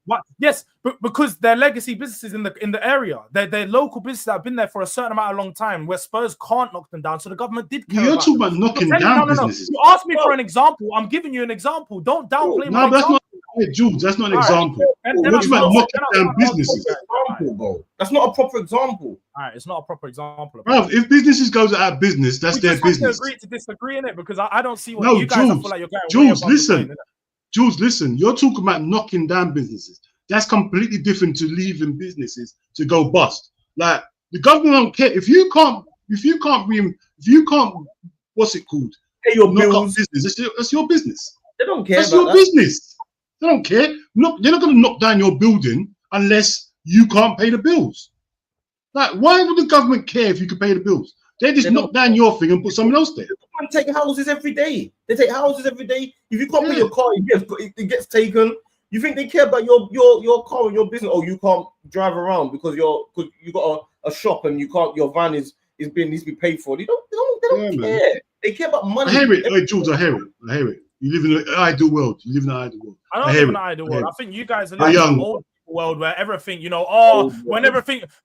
What? Yes, but because they're legacy businesses in the area, they're local businesses that have been there for a certain amount of long time, where Spurs can't knock them down. So the government did care. You're talking about knocking down businesses. You asked me for an example. I'm giving you an example. Don't downplay my example. Jules, that's not an example. What you about knocking down businesses? That's not a proper example. All right, it's not a proper example. Bro, if businesses goes out of business, that's their business. Agree to disagree in it, because I don't see what you guys feel like you're going. Jules, listen. Jules, listen. You're talking about knocking down businesses. That's completely different to leaving businesses to go bust. Like, the government don't care if you can't. What's it called? Pay your bills. Business. That's your business. They don't care. That's your business. They don't care. They're not going to knock down your building unless you can't pay the bills. Like, why would the government care if you can pay the bills? They just knock down your thing and put someone else there. They take houses every day. They take houses every day. If you can't pay your car, it gets taken. You think they care about your car and your business? Oh, you can't drive around because you got a shop and you can't. Your van needs to be paid for. They don't care. Man. They care about money. I hear it. Hey, Jules, I hear it. You live in an ideal world. I don't live in an ideal world. I think you guys are living in an old world where everything,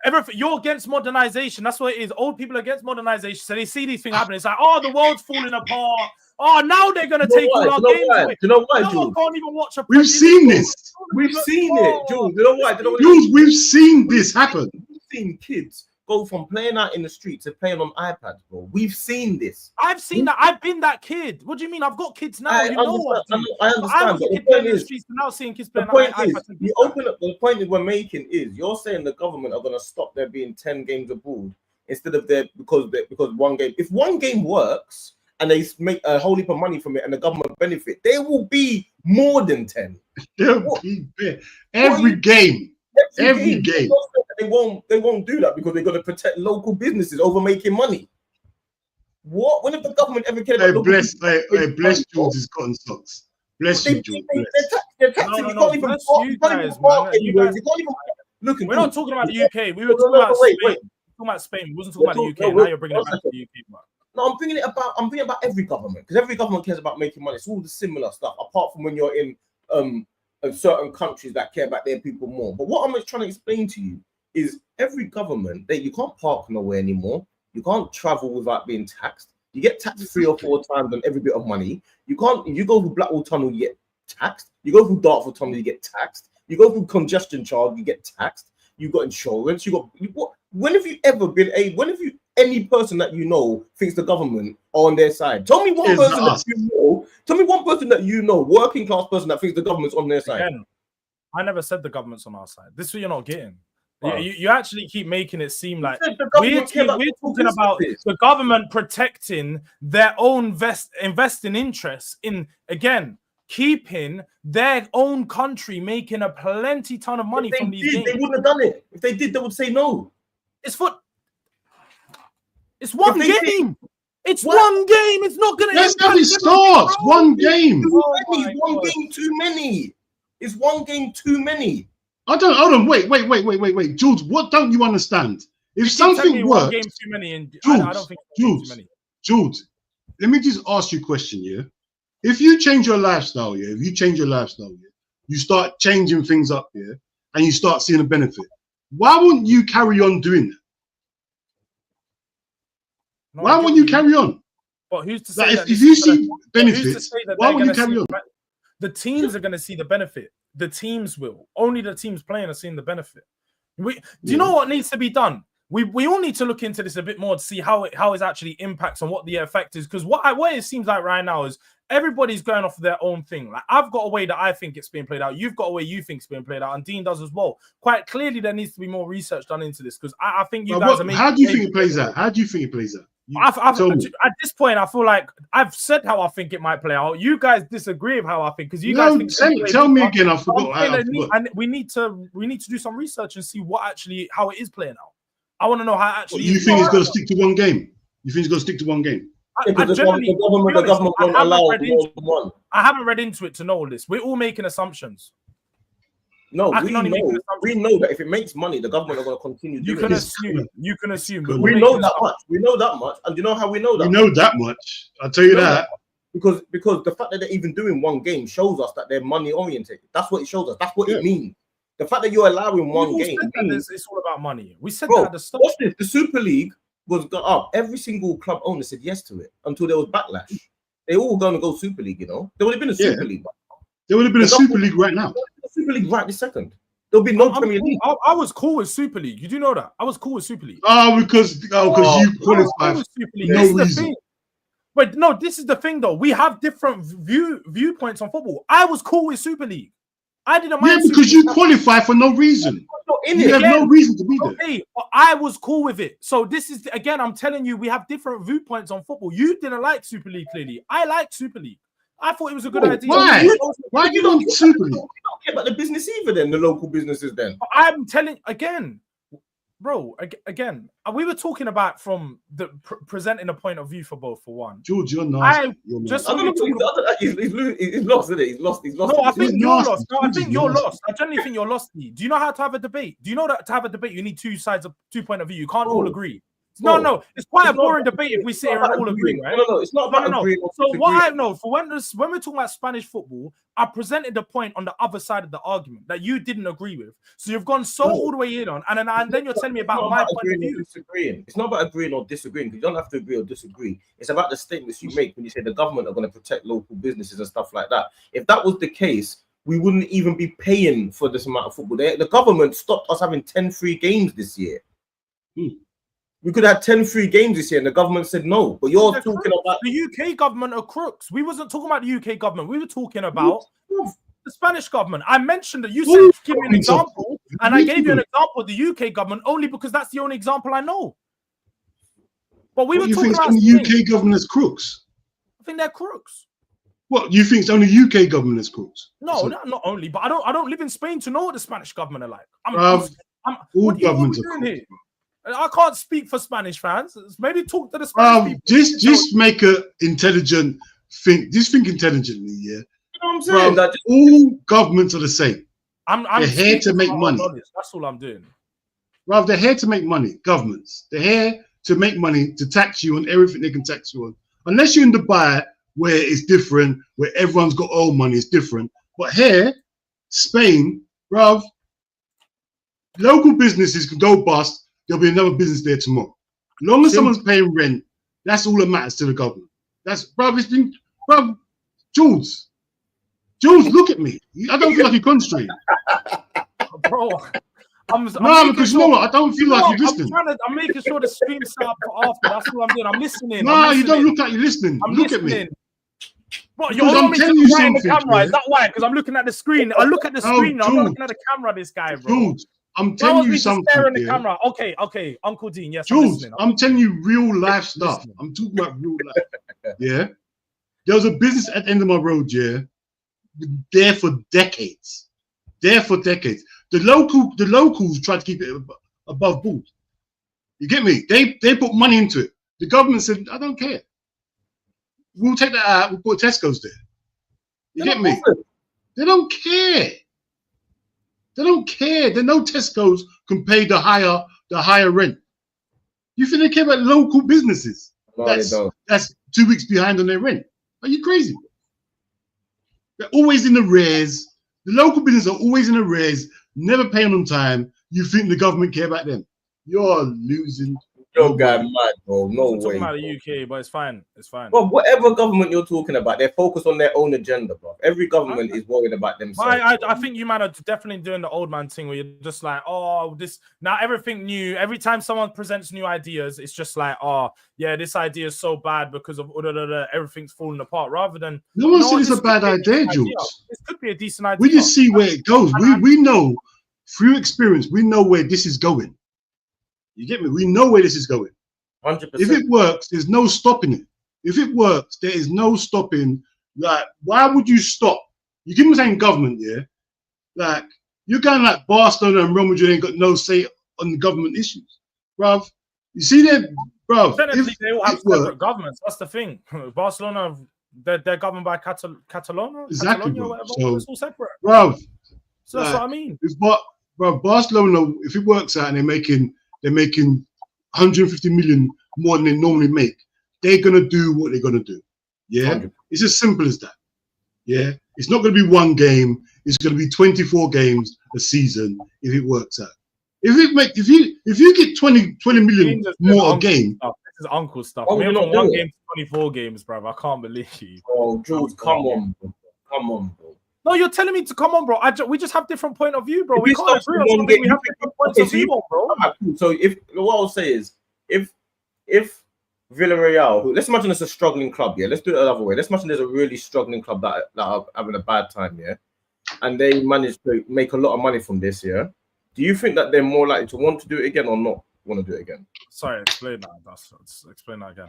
everything. You're against modernization. That's what it is. Old people are against modernization. So they see these things happening. It's like, the world's falling apart. Now they're gonna take all our games away. You know why, Jules? No one can't even watch a. We've seen this. We've seen it, Jules. You know why? Jules, we've seen this happen. We've seen kids go from playing out in the street to playing on iPads, bro. We've seen this. I've seen that. I've been that kid. What do you mean? I've got kids now. I understand. I was a kid playing in the streets, now seeing kids playing on iPads. The point that we're making is you're saying the government are going to stop there being 10 games abroad instead of there because one game. If one game works and they make a whole heap of money from it and the government benefit, there will be more than 10. There'll be every game. Every game. They won't do that because they're going to protect local businesses over making money. What? When have the government ever cared about bless Jules' cotton socks. Bless you, Jules. get taxed. No, You can't even that's park. you You can't guys, even park man. anywhere. You can't even look. We're not talking about the UK. We were talking about Spain. Talking about Spain. We wasn't talking about the UK. Now you're bringing it back to the UK, man. No, I'm thinking about every government, because every government cares about making money. It's all the similar stuff, apart from when you're in certain countries that care about their people more. But what I'm trying to explain to you is every government that you can't park nowhere anymore. You can't travel without being taxed. You get taxed 3 or 4 times on every bit of money. You can't. You go through Blackwall Tunnel, you get taxed. You go through Dartford Tunnel, you get taxed. You go through congestion charge, you get taxed. You got insurance. When have you ever been any person that you know thinks the government are on their side? Tell me one person that you know. Tell me one person that you know, working class person that thinks the government's on their side. Again, I never said the government's on our side. This is what you're not getting. You actually keep making it seem like we're talking about the government protecting their own investing interests in, again, keeping their own country making a plenty ton of money from these games. They wouldn't have done it. If they did, they would say no. It's one game. It's one game. It's not going to. That's how it starts. One game. One game too many. It's one game too many. Hold on. Wait. Jules, what don't you understand? If something works, game too many, and Jules, I don't think too many. Jules, let me just ask you a question, yeah? If you change your lifestyle, yeah, you start changing things up, yeah, and you start seeing a benefit, why wouldn't you carry on doing that? Why wouldn't you carry on? But who's to say if you see benefits, why wouldn't you carry on? The teams are going to see the benefit. The teams will. Only the teams playing are seeing the benefit. Do you know what needs to be done? We all need to look into this a bit more to see how it actually impacts and what the effect is. Because what it seems like right now is everybody's going off of their own thing. Like, I've got a way that I think it's being played out. You've got a way you think it's being played out, and Dean does as well. Quite clearly, there needs to be more research done into this, because I think you guys are making. How do you think it plays out? How do you think it plays out? At this point, I feel like I've said how I think it might play out. You guys disagree with how I think, because you guys think. Tell me again. I forgot. And we need to do some research and see how it is playing out. I want to know how actually. You think it's going to stick to one game? You think it's going to stick to one game? The government won't allow more than one. I haven't read into it to know all this. We're all making assumptions. No, we know that if it makes money, the government are going to continue doing it. You can assume. We know that much. We know that much. And do you know how we know that? We know that much. I'll tell you that. Because the fact that they're even doing one game shows us that they're money oriented. That's what it shows us. That's what it means. The fact that you're allowing one game means it's all about money. We said that at the start. Watch this. The Super League was got up. Every single club owner said yes to it until there was backlash. They all going to go Super League, you know. There would have been a Super League. There would have been a Super League right now. Super League right this second. There'll be no Premier League. I was cool with Super League. You do know that? I was cool with Super League. Because you qualified for no reason. But no, this is the thing though. We have different viewpoints on football. I was cool with Super League. I didn't mind. Yeah, because you qualify for no reason. You have no reason to be there. Okay, but I was cool with it. So this is, again, I'm telling you, we have different viewpoints on football. You didn't like Super League, clearly. I liked Super League. I thought it was a good idea. Why you don't Super League? You don't care about the business either then, the local businesses then. I'm telling, again, bro, again, we were talking about from the presenting a point of view for both, for one. George, you're nasty. He's lost, isn't he? He's lost. No, I think you're lost. No, I think you're lost. I genuinely think you're lost. Do you know how to have a debate? Do you know that to have a debate, you need two sides of 2 point of view? You can't all agree. No, it's quite a boring debate if we sit here and all agree, right? No, it's not about agreeing. So what I know, for when we're talking about Spanish football, I presented the point on the other side of the argument that you didn't agree with. So you've gone all the way in on, and then you're telling me about my point of view. Disagreeing. It's not about agreeing or disagreeing, because you don't have to agree or disagree. It's about the statements you make when you say the government are going to protect local businesses and stuff like that. If that was the case, we wouldn't even be paying for this amount of football. The government stopped us having 10 free games this year. We could have 10 free games this year, and the government said no. But you're talking about the UK government are crooks. We wasn't talking about the UK government. We were talking about the Spanish government. I mentioned that you said give me an example, and I gave you an example of the UK government only because that's the only example I know. But we were talking about the UK government as crooks. I think they're crooks. What, you think it's only UK government as crooks? No, not only. But I don't live in Spain to know what the Spanish government are like. All governments are crooks. I can't speak for Spanish fans. Maybe talk to the Spanish people. Just make a intelligent think. Just think intelligently, yeah. You know what I'm saying. Bruv, all governments are the same. I'm They're here to make money. That's all I'm doing. Bruv, they're here to make money. Governments. They're here to make money, to tax you on everything they can tax you on. Unless you're in Dubai, where it's different, where everyone's got oil money, it's different. But here, Spain, bruv, local businesses can go bust. There'll be another business there tomorrow. As long as someone's paying rent, that's all that matters to the government. That's, bruv, it's been, bruv, Jules, look at me. I don't feel like you're concentrating. Bro, I'm because you know what? I don't feel like you're listening. I'm making sure the stream's set up for after. That's what I'm doing. I'm listening. No, you don't look like you're listening. Look at me. Bro, you're telling you something. The camera. Is that why? Because I'm looking at the screen. I look at the screen. I'm not looking at the camera. This guy, bro. Jules, I'm telling you something. Staring at the camera. Okay, Uncle Dean. Yes, Jules, I'm telling you real life stuff. I'm talking about real life. Yeah, there was a business at the end of my road. Yeah, there for decades. The locals try to keep it above board. You get me? They put money into it. The government said, I don't care. We'll take that out. We'll put Tesco's there. You get me? They don't care. They don't care. They know Tesco's can pay the higher rent. You think they care about local businesses? No, that's 2 weeks behind on their rent. Are you crazy? They're always in the arrears. The local businesses are always in arrears, never paying on time. You think the government care about them? You're losing. Yo, guy, mad, bro. No I'm way. talking about the UK, but it's fine. It's fine. But whatever government you're talking about, they're focused on their own agenda, bro. Every government is worried about themselves. I think you man are definitely doing the old man thing where you're just like, oh, this now everything new. Every time someone presents new ideas, it's just like, oh, yeah, this idea is so bad because of everything's falling apart. Rather than no one said it's a bad idea, Jules. This could be a decent idea. We just see where it goes. We know through experience. We know where this is going. You get me? We know where this is going. 100%. If it works, there's no stopping it. If it works, there is no stopping. Like, why would you stop? You keep saying government, yeah? Like, you're going like Barcelona and Real Madrid ain't got no say on the government issues, bruv. You see that, bruv? Technically, they all have separate governments. That's the thing. Barcelona, they're governed by Catalonia, exactly, Catalonia, whatever. So, it's all separate, bruv. So that's what I mean. Bruv, Barcelona, if it works out and they're making 150 million more than they normally make, they're gonna do what they're gonna do. Yeah, 100%. It's as simple as that. Yeah, it's not gonna be one game. It's gonna be 24 games a season if it works out. If you get 20 million more a game. This is uncle stuff. Oh, we're from one game to 24 games, bro. I can't believe you. Oh, Jules, come on, bro. No, you're telling me to come on, bro. We just have different point of view, bro. We can't agree on something. We have different points of view, bro. So what I'll say is, if Villarreal, let's imagine it's a struggling club, yeah. Let's do it another way. Let's imagine there's a really struggling club that are having a bad time, yeah, and they manage to make a lot of money from this, yeah. Do you think that they're more likely to want to do it again or not want to do it again? Sorry, explain that. Explain that again.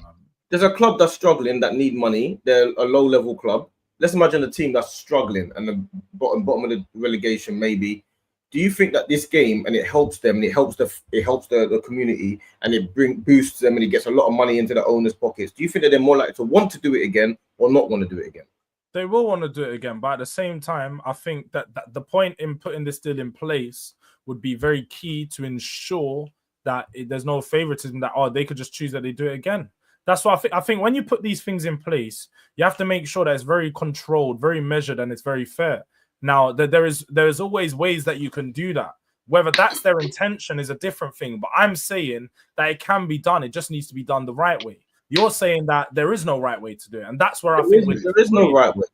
There's a club that's struggling that need money. They're a low-level club. Let's imagine a team that's struggling and the bottom of the relegation, maybe. Do you think that this game, and it helps them, and it helps the community, and it boosts them, and it gets a lot of money into the owners' pockets? Do you think that they're more likely to want to do it again or not want to do it again? They will want to do it again, but at the same time, I think that the point in putting this deal in place would be very key to ensure that there's no favoritism, that they could just choose that they do it again. That's why I think when you put these things in place, you have to make sure that it's very controlled, very measured, and it's very fair. Now, there is always ways that you can do that. Whether that's their intention is a different thing, but I'm saying that it can be done. It just needs to be done the right way. You're saying that there is no right way to do it, and that's where I think there is no right way.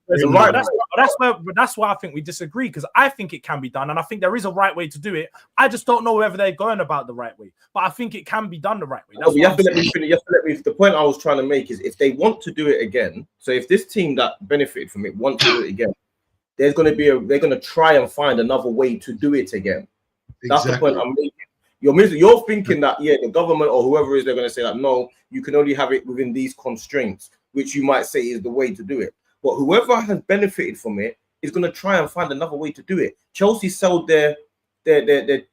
That's why I think we disagree, because I think it can be done, and I think there is a right way to do it. I just don't know whether they're going about the right way, but I think it can be done the right way. You have to let me finish. The point I was trying to make is, if they want to do it again, so if this team that benefited from it wants to do it again, they're going to try and find another way to do it again. That's the point I'm making. You're thinking that, yeah, the government or whoever is, they're going to say that, no, you can only have it within these constraints, which you might say is the way to do it. But whoever has benefited from it is going to try and find another way to do it. Chelsea sold their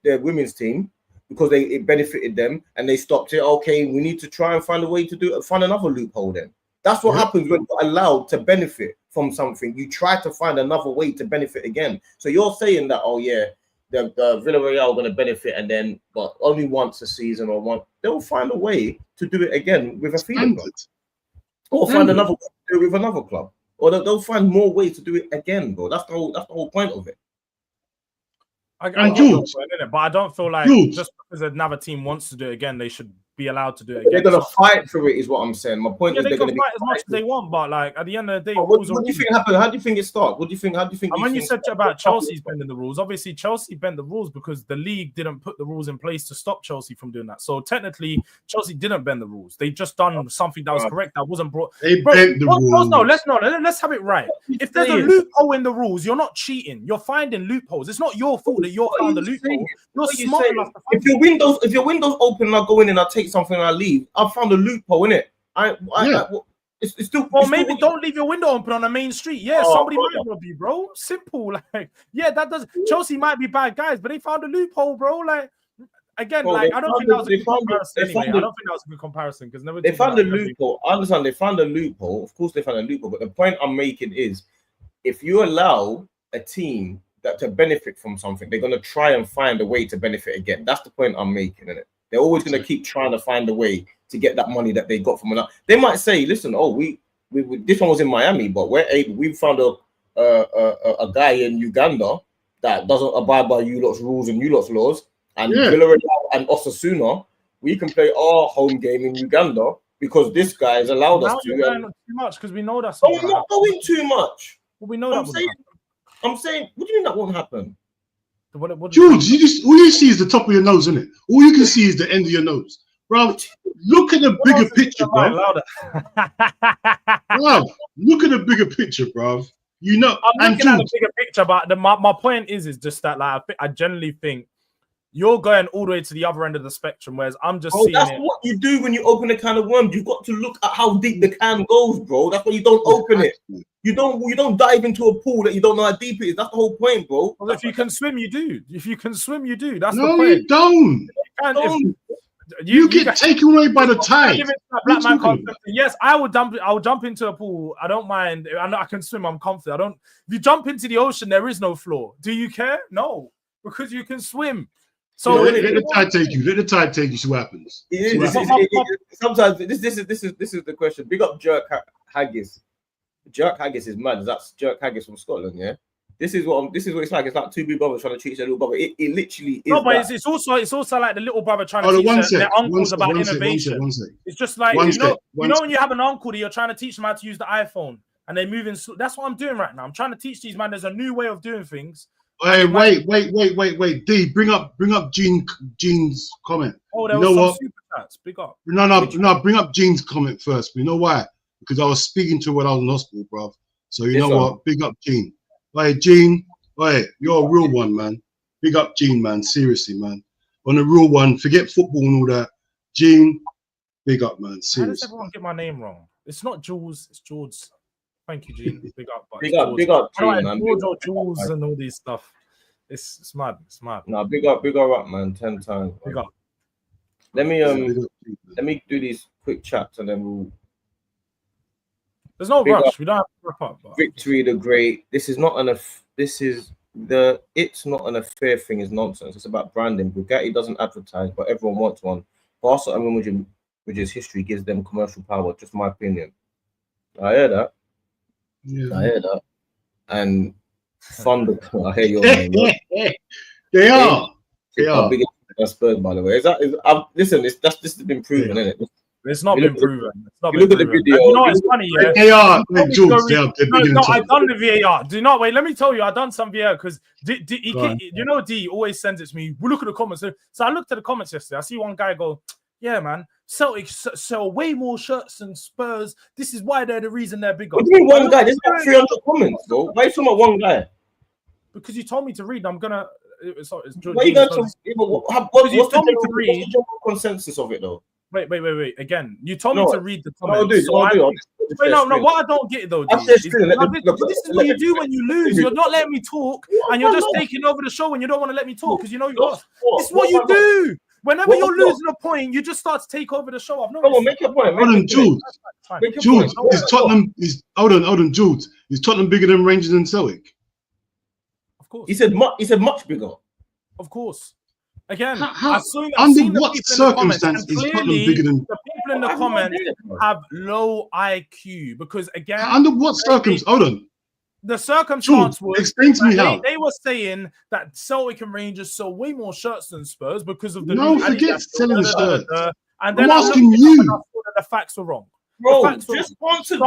women's team because it benefited them, and they stopped it. Okay, we need to try and find a way to find another loophole then. That's what happens when you're allowed to benefit from something, you try to find another way to benefit again. So you're saying that, oh yeah, the Villarreal are going to benefit, and then but only once a season or one, they'll find a way to do it again with a feeder club, or find another way to do it with another club, or they'll find more ways to do it again, bro. That's the whole point of it. I get your point, but I don't feel like just because another team wants to do it again, they should be allowed to do it again. They're going to fight for it, is what I'm saying. My point is they they're going to fight as much as they want, but like at the end of the day, what do you think happened? How do you think it started? What do you think? How do you think? And when you said about Chelsea's bending the rules, obviously Chelsea bent the rules because the league didn't put the rules in place to stop Chelsea from doing that. So technically, Chelsea didn't bend the rules. They just done something that was correct that wasn't brought. They bent the rules. Let's have it right. If there's a loophole in the rules, you're not cheating. You're finding loopholes. It's not your fault that you're found the loophole. You're smart enough to find if your window's open and I go in and I take something and I leave, I've found a loophole in it. It's still. Well, maybe don't leave your window open on a main street. Yeah, somebody might rob you, bro. Simple. Like, yeah, that does. Chelsea might be bad guys, but they found a loophole, bro. Like, again, like I don't think that was a good comparison. Anyway, I don't think that was a good comparison because they found a loophole. I understand they found a loophole. Of course, they found a loophole. But the point I'm making is, if you allow a team that to benefit from something, they're going to try and find a way to benefit again. That's the point I'm making, isn't it? They're always going to keep trying to find a way to get that money that they got from another. They might say, "Listen, we this one was in Miami, but we found a guy in Uganda that doesn't abide by you lot's rules and you lot's laws, and Villarreal and Osasuna, we can play our home game in Uganda because this guy has allowed us to." Too much because we know that's. We're not going too much. Well, we know that. I'm saying, what do you mean that won't happen? George, all you see is the top of your nose, isn't it? All you can see is the end of your nose. Bro, look at the bigger picture, bro. Bro, look at the bigger picture, bro. You know, I'm looking at the bigger picture, but my point is just that like I generally think you're going all the way to the other end of the spectrum, whereas I'm just seeing that's what you do when you open a can of worms. You've got to look at how deep the can goes, bro. That's why you don't open it. You don't dive into a pool that you don't know how deep it is. That's the whole point, bro. Well, if you can swim, you do. If you can swim, you do. That's the point. No, you don't. You get taken away by the tide. Black man can't. Yes, I would jump into a pool. I don't mind. I know I can swim. I'm confident. If you jump into the ocean, there is no floor. Do you care? No, because you can swim. So let the tide take you. Let the tide take you. See what happens. Sometimes this is the question. Big up Jerk Haggis. Jerk Haggis is mad. That's Jerk Haggis from Scotland. Yeah. This is what it's like. It's like two big brothers trying to teach their little brother. It literally is. No, but it's also like the little brother trying to teach their uncles about innovation. It's just like you know when you have an uncle that you're trying to teach them how to use the iPhone and they're moving. That's what I'm doing right now. I'm trying to teach these man. There's a new way of doing things. Hey, wait. D, bring up Gene's comment. Oh, there was some super chats. Big up. No. Bring up Gene's comment first. You know why? Because I was speaking to her when I was in hospital, bro. So you know what? Big up Gene. Hey, Gene. Hey, you're a real one, man. Big up Gene, man. Seriously, man. On a real one, forget football and all that. Gene, big up, man. Seriously. How does everyone get my name wrong? It's not Jules. It's George. Thank you, Gene. Big up. Big up, Gene, man. Jules and all these stuff. It's mad. It's mad. No, big up, man. 10 times. Big up. Let me do these quick chats and then we'll. There's no rush. We don't have to wrap up. But... Victory the Great. It's not an affair thing is nonsense. It's about branding. Bugatti doesn't advertise, but everyone wants one. Barca, which is history, gives them commercial power. Just my opinion. I hear that. Yeah. I hear that. And Thunder, I hear your name. They are. Big Spurs, by the way. Listen, this has been proven, isn't it? It's not been proven. Look at the video. You know what's funny? Yeah, they are. No, I've done the VAR. Do not wait. Let me tell you, I've done some VAR because D always sends it to me. We look at the comments. So I looked at the comments yesterday. I see one guy go, "Yeah, man, Celtic sell way more shirts than Spurs. This is why they're the reason they're bigger." What do you mean one guy? There's like 300 comments, though. Why are you talking about one guy? Because you told me to read. I'm gonna. What's the consensus of it, though? Wait. Again, you told me to read the comments. No, what I don't get though, this is what you do when you lose. You're not letting me talk, and you're just taking over the show when you don't want to let me talk because you know you lost. It's what you do. Whenever you're losing a point, you just start to take over the show. I've Come on, make your point. Hold on, Jules. Jules, is Tottenham? Hold on, Jules. Is Tottenham bigger than Rangers and Celtic? Of course. He said much bigger. Of course. Again, under what circumstance is Tottenham bigger than? The people in the comments have low IQ because again, under what circumstance? Hold on. The circumstance was explain to me how they were saying that Celtic and Rangers sell way more shirts than Spurs because of the forget selling shirts. And then I'm asking you. The facts were wrong. Bro, just answer. No.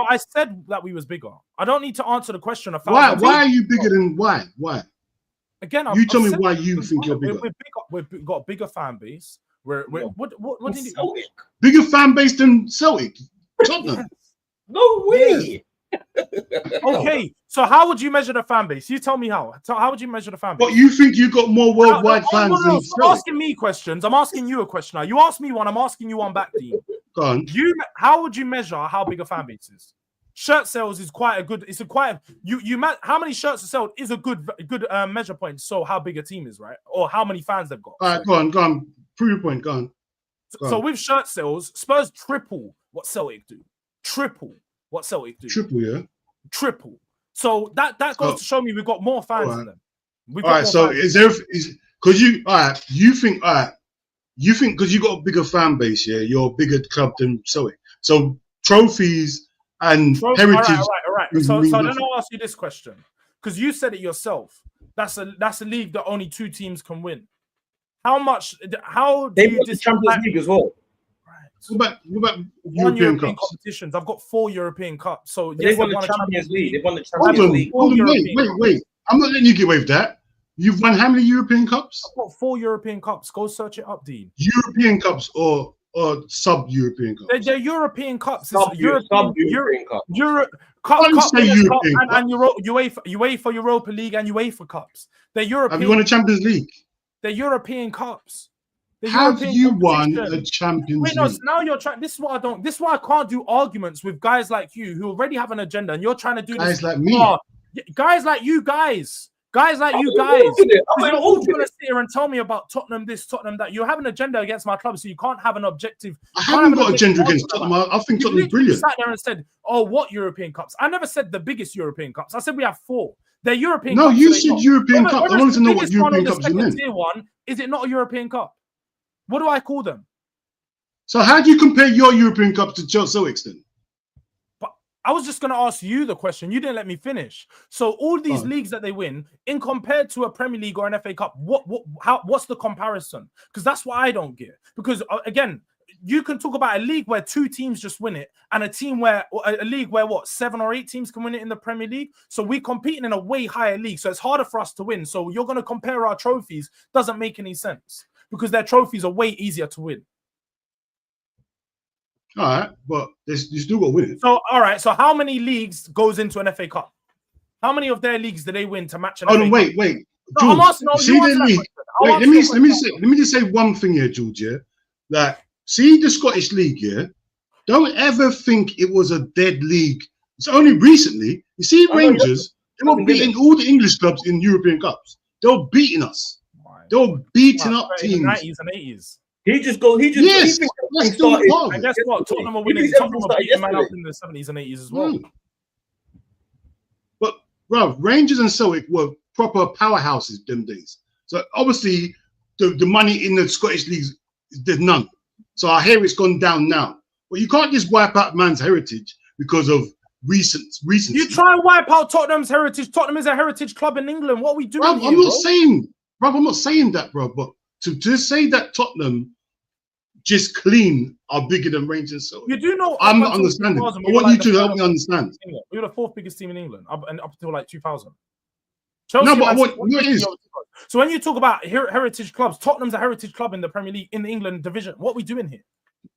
I said that we was bigger. I don't need to answer the question. Why are you bigger than why? Again, you tell me why you think you're bigger. We've got a bigger fan base. What did you Celtic? Bigger fan base than Celtic? Tottenham. No way. Okay, so how would you measure the fan base? You tell me how. How would you measure the fan base? But you think you got more worldwide fans than Stop asking me questions. I'm asking you a question now. You asked me one. I'm asking you one back, Dean. Go on. How would you measure how big a fan base is? Shirt sales is quite a good. It's a quite how many shirts are sold is a good measure point. So how big a team is, right? Or how many fans they've got. All right, go on. Prove your point. Go on. So with shirt sales, Spurs triple what Celtic do. Triple what Celtic do. Triple, yeah. Triple. So that goes to show me we've got more fans than them. All right. So fans. You think because you got a bigger fan base, yeah, you're a bigger club than Celtic. So trophies and heritage. All right. So then I'll ask you this question because you said it yourself. That's a league that only 2 teams can win. How they won the Champions League as well. What about European Cups? Competitions? I've got 4 European Cups. So they won the Champions League. They won the Champions League. Wait. I'm not letting you get away with that. You've won how many European Cups? I've got 4 European Cups. Go search it up, Dean. European Cups or sub-European Cups? They're European Cups. Sub-European Cups. And UEFA Europa League and UEFA Cups. They're European. Have you won a Champions League? They're European Cups. Have you won a Champions League? No, so now you're trying. This is why I can't do arguments with guys like you who already have an agenda, and you're trying to do guys this. Like me, guys like you guys. You're all going to sit here and tell me about Tottenham this, Tottenham that. You have an agenda against my club, so you can't have an objective. I haven't got an agenda against Tottenham. I think Tottenham's brilliant. Sat there and said, "Oh, what European Cups?" I never said the biggest European Cups. I said we have 4. They're European. No, Cups, you said European Cup. I wanted to know what European Cups you meant. Tier 1 is it not a European Cup? What do I call them? So how do you compare your European Cups to Celtic's then? But I was just going to ask you the question. You didn't let me finish. So all these leagues that they win, in compared to a Premier League or an FA Cup, what's the comparison? Because that's what I don't get. Because again, you can talk about a league where 2 teams just win it, and a league where 7 or 8 teams can win it in the Premier League. So we're competing in a way higher league. So it's harder for us to win. So you're going to compare our trophies. Doesn't make any sense. Because their trophies are way easier to win. All right, but you still got to win it. So, all right. So, how many leagues goes into an FA Cup? How many of their leagues do they win to match an FA Cup? Wait. No, I'm asking, see their league. Wait, let me just say one thing here, George. Yeah, that see the Scottish League. Yeah, don't ever think it was a dead league. It's only recently. You see, Rangers, they were beating all the English clubs in European Cups. They were beating us. They were beating up teams. In the 90s and 80s. Yes, and guess what? Tottenham were winning. Tottenham were beating man up in the 70s and 80s as well. But, bro, Rangers and Celtic were proper powerhouses them days. So, obviously, the money in the Scottish leagues, there's none. So, I hear it's gone down now. But you can't just wipe out man's heritage because of recency. You try and wipe out Tottenham's heritage. Tottenham is a heritage club in England. What are we doing here, I'm not saying that, bro, but to just say that Tottenham just clean are bigger than Rangers and Celtic. You do know. I'm not understanding. I want you to help me understand. We were the 4th biggest team in England up until like 2000. No, but what it is. So when you talk about heritage clubs, Tottenham's a heritage club in the Premier League, in the England division. What are we doing here?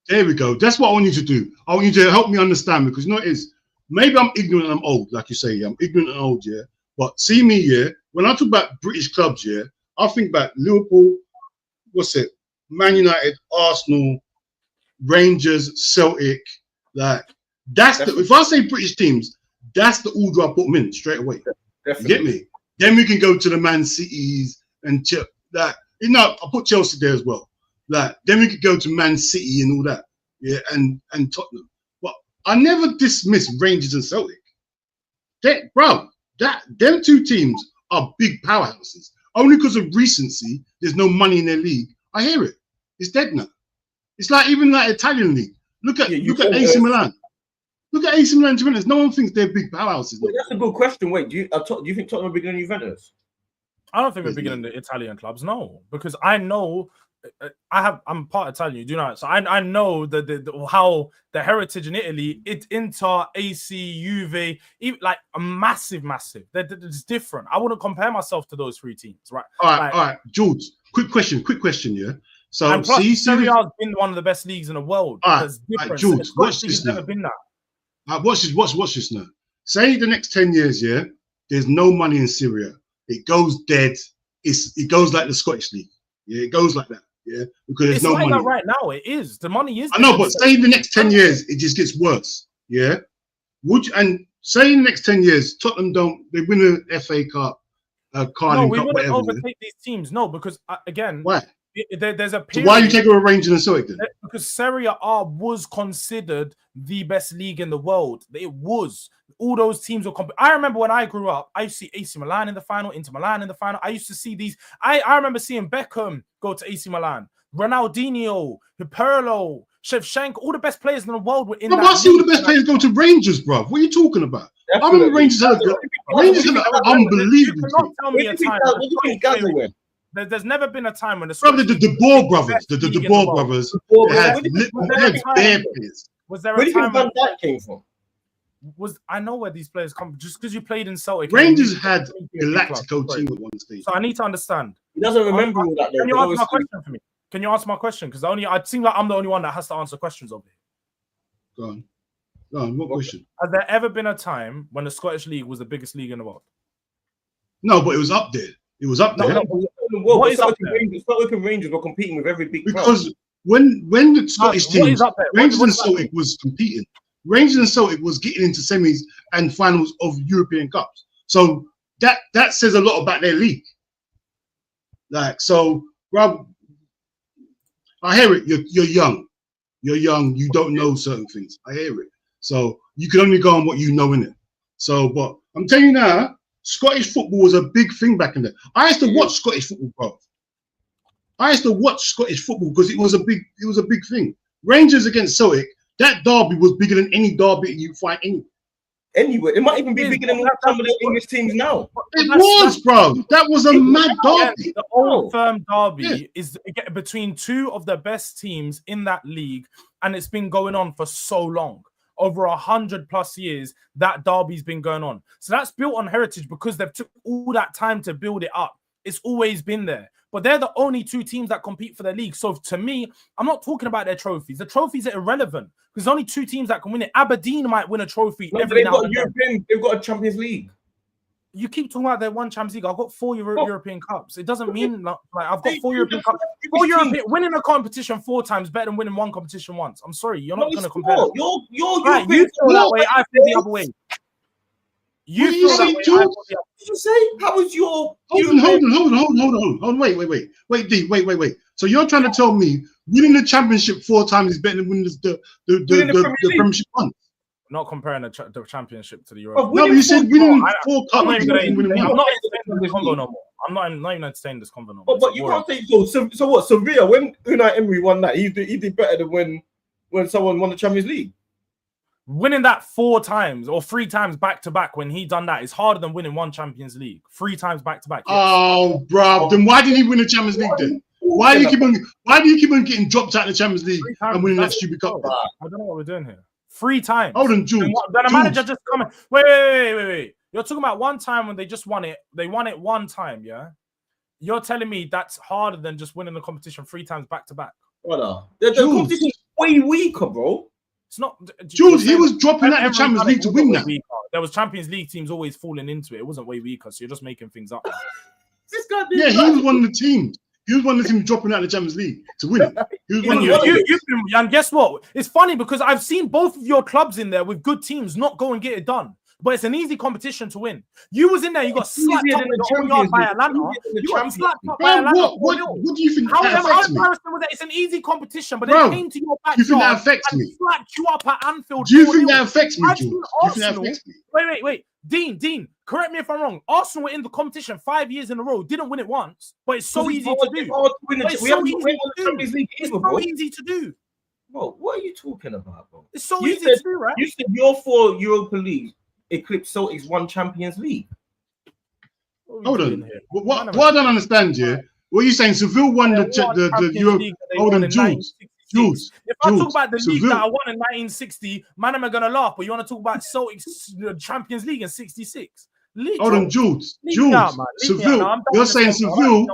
There we go. That's what I want you to do. I want you to help me understand, because you know it is. Maybe I'm ignorant and I'm old, like you say. I'm ignorant and old, yeah. But see me, yeah. When I talk about British clubs, yeah, I think about Liverpool, Man United, Arsenal, Rangers, Celtic. Like if I say British teams, that's the order I put them in straight away. Definitely. You get me? Then we can go to the Man Cities and like, you know, I put Chelsea there as well. Like, then we could go to Man City and all that, yeah, and Tottenham. But I never dismiss Rangers and Celtic. Them two teams are big powerhouses. Only because of recency, there's no money in their league. I hear it. It's dead now. It's like even like Italian league. Look at AC Milan. Look at AC Milan and Juventus. No one thinks they're big powerhouses. Well, that's a good question. Wait, do you think Tottenham are bigger than Juventus? I don't think we're bigger than the Italian clubs. No, because I know I'm part Italian. You do know, so I know how the heritage in Italy. It's Inter, AC, Juve, even, like a massive. It's different. I wouldn't compare myself to those three teams, right? All right, George. Quick question, yeah. So, and plus, Serie A has been one of the best leagues in the world. All right, George, watch this now. Never been that. Watch this now. Say the next 10 years, yeah, there's no money in Syria. It goes dead. It goes like the Scottish League. Yeah, it goes like that. Yeah, because there's no money. Right now, it is. The money is. I know, but say in the next 10 years, it just gets worse. Yeah. And say in the next 10 years, Tottenham they win an FA Cup, Carling we Cup, wouldn't whatever. overtake these teams. No, because again, why? There's a period. So why are you taking a Rangers and Celtic then? Because Serie A was considered the best league in the world. It was. All those teams were. I remember when I grew up, I used to see AC Milan in the final, Inter Milan in the final. I used to see these. I remember seeing Beckham go to AC Milan, Ronaldinho, Pirlo, Shevchenko. All the best players in the world were in. I see all the best players go to Rangers, bro. What are you talking about? Definitely. I remember Rangers had an unbelievable. You cannot tell me a time. What do you think win? There's never been a time when the De Boer brothers, the De Boer brothers, had their players. Was there where do you think Van Dijk came from? I know where these players come just because you played in Celtic. Rangers had the Galactico team at one stage. So I need to understand. He doesn't remember all that. Can you answer my question for me? Can you answer my question? Because I seem like I'm the only one that has to answer questions over here. Go on. What question? Has there ever been a time when the Scottish League was the biggest league in the world? No, but it was up there. It was up there. What is up there? Celtic and Rangers were competing with every big club. Because when the Scottish teams, Rangers and Celtic was competing. Rangers and Celtic was getting into semis and finals of European Cups. So that says a lot about their league. Like, so, Rob, I hear it. You're young. You're young. You don't know certain things. I hear it. So you can only go on what you know in it. So, but I'm telling you now, Scottish football was a big thing back in there. I used to watch Scottish football, bro. I used to watch Scottish football because it was a big thing. Rangers against Celtic. That derby was bigger than any derby you find anywhere. Anyway, it might even be bigger than some of the English teams now. It was, bro. That was a mad derby. The Old Firm derby is between two of the best teams in that league, and it's been going on for so long. Over 100+ years, that derby's been going on. So that's built on heritage because they've took all that time to build it up. It's always been there. But they're the only two teams that compete for their league. So to me, I'm not talking about their trophies. The trophies are irrelevant because there's only two teams that can win it. Aberdeen might win a trophy every now and then. They've got a Champions League. You keep talking about their one Champions League. I've got 4 European Cups. It doesn't mean like I've got 4 European Cups. Winning a competition 4 times better than winning one competition once. I'm sorry, you're not going to compare. You feel that way. I feel the other way. You feel that way. Did you say how was your? Hold on. Wait. So you're trying to tell me winning the championship 4 times is better than winning the Premiership once? Not comparing the championship to the Euro. No, you said winning 4 cups. I'm not entertaining this convo no more. I'm not even entertaining this convo no more. But you can't say so. So what? Sevilla, when Unai Emery won that, he did better than when someone won the Champions League. Winning that 4 times or 3 times back to back when he done that is harder than winning one Champions League 3 times back to back. Yes. Oh, bro! Then why didn't he win the Champions League then? Why do you keep on getting dropped out of the Champions League and winning that stupid cup? I don't know what we're doing here. 3 times. Hold on, Jules. Then a manager just coming. Wait. You're talking about one time when they just won it. They won it 1 time, yeah? You're telling me that's harder than just winning the competition 3 times back to back. The competition's way weaker, bro. It's not. Jules, he was dropping out of the Champions League to win that. There was Champions League teams always falling into it. It wasn't way weaker, so you're just making things up. This guy he was one of the teams. He was one of the teams dropping out of the Champions League to win it. And guess what? It's funny because I've seen both of your clubs in there with good teams not go and get it done. but it's an easy competition to win. You was in there, you got slapped up with the own yard by Atlanta. You got slapped up by Atlanta. What do you think that affects me? Was that? It's an easy competition, but Bro, they came to your backyard. You think that affects me? Slapped you up at Anfield. Do you think that affects me, Jules? Do you think that affects me? Wait. Dean, correct me if I'm wrong. Arsenal were in the competition 5 years in a row, didn't win it once, but it's so easy to do. It's so easy to do. Bro, what are you talking about, bro? It's so easy to do, right? You said your 4 Europa League eclipsed Celtic's 1 Champions League. Hold on. What I don't understand, what are you saying? Seville won the Europa. Hold on, Jules. If I talk about the league that I won in 1960, man, am I gonna laugh? But you want to talk about Celtic's Champions League in '66? Hold on, Jules. Seville. You're saying Seville.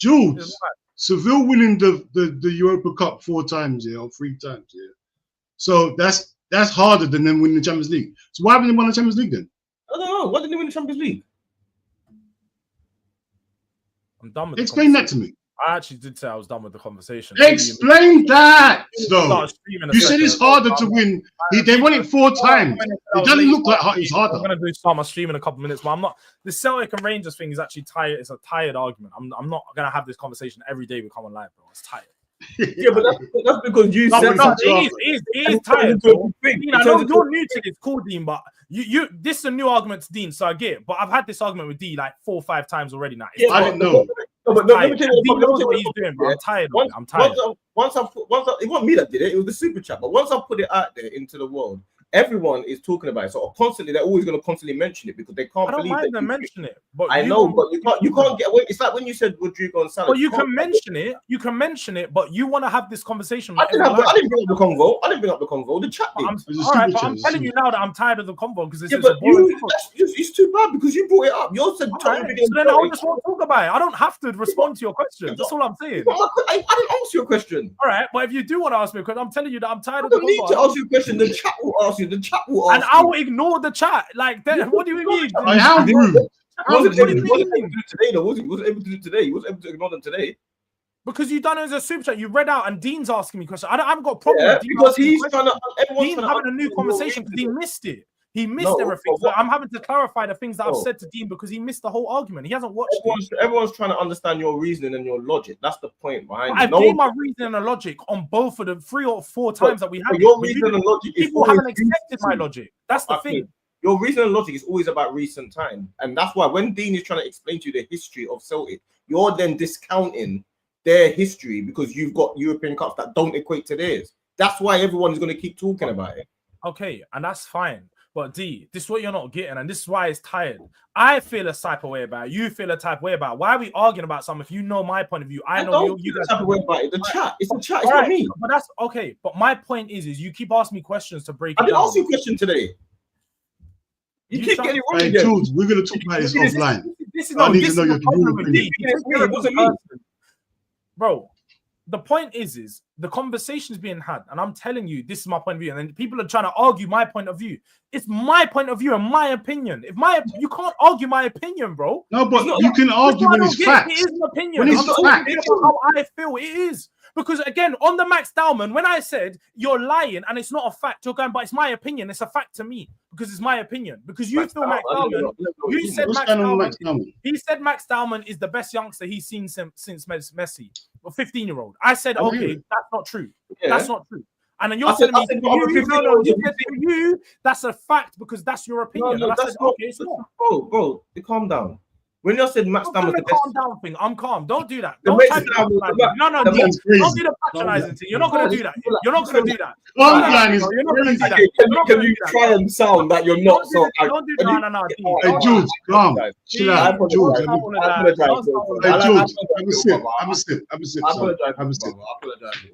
Jules. Seville winning the Europa Cup 4 times, or 3 times, So that's harder than them winning the Champions League. So why haven't they won the Champions League then? I don't know. Why didn't they win the Champions League? I'm done with Explain that to me. I actually did say I was done with the conversation. Explain that, though. You said it's harder to win. They won it 4 times. It doesn't look like it's harder. I'm going to start my stream in a couple of minutes, but I'm not. The Celtic and Rangers thing is actually tired. It's a tired argument. I'm not going to have this conversation every day we come on live, bro. It's tired. Yeah, but that's because you said it is tired. Dean, I know you're new to this, cool, Dean, but this is a new argument to Dean, so I get it. But I've had this argument with D like 4 or 5 times already now. I didn't know. No, but let me tell you what he's doing, bro. I'm tired. I'm tired. Once it wasn't me that did it. It was the super chat. But once I put it out there into the world, everyone is talking about it. So constantly, they're always going to constantly mention it because they can't believe it. I don't mind them mentioning it. But I know, but you can't get away. It's like when you said Rodrigo and Salah. But you can mention it. You can mention it, but you want to have this conversation. I didn't bring up the convo. The chat did. All right, but I'm telling you now that I'm tired of the convo because it's it's too bad because you brought it up. You said so then I just won't talk about it. I don't have to respond to your question. That's all I'm saying. I didn't answer your question. All right, but if you do want to ask me a question, I'm telling you that I'm tired of the convo. I don't need to ask you a question. The chat will ask you. The chat will ask. And I will ignore the chat. Like, what do you mean? How rude? He wasn't able to do it today, though, was he? He wasn't able to do it today. He wasn't able to ignore them today. Because you done it as a super chat. You read out, and Dean's asking me questions. I haven't got a problem with Dean because he's trying to. Dean having a new conversation because he missed it. He missed everything. So I'm having to clarify the things that I've said to Dean because he missed the whole argument. He hasn't watched it. Everyone's trying to understand your reasoning and your logic. That's the point behind it. I gave my reasoning and logic on both of the 3 or 4 times that we had. Your reasoning and logic people haven't accepted my logic. That's the thing. Your reasoning and logic is always about recent time. And that's why when Dean is trying to explain to you the history of Celtic, you're then discounting their history because you've got European Cups that don't equate to theirs. That's why everyone's going to keep talking about it. Okay, and that's fine. But D, this is what you're not getting, and this is why it's tired. I feel a type of way about it. You feel a type of way about it. Why are we arguing about something if you know my point of view? I know you guys type of way about it. The chat. It's the chat. It's not me. But that's okay. But my point is you keep asking me questions to break it down. I didn't ask you a question today. You keep getting it wrong again. Jules, we're going to talk about this offline. This is not the problem with D. It wasn't me. Bro, the point is the conversation is being had, and I'm telling you, this is my point of view, and then people are trying to argue my point of view. It's my point of view and my opinion. You can't argue my opinion, bro. No, but you can argue when it's facts. It is an opinion. When it's talking about how I feel. It is. Because again, on the Max Dowman, when I said you're lying and it's not a fact, you're going, but it's my opinion. It's a fact to me because it's my opinion. Because you feel Max Dowman. You said Max Dowman. He said Max Dowman is the best youngster he's seen since Messi, a 15-year-old. I said, okay, that's not true. Yeah. That's not true. And then you're telling me, that's a fact because that's your opinion. No, that's not. Okay, bro, calm down. When you said Max Dowman, the calm down thing. I'm calm. Don't do that. Don't do the patronizing thing. You're not going to do that. You're not going to do that. Can you try and sound that you're not so? Don't do that. No. Hey, Jules, calm. Chill out. Jules, I'm a sip.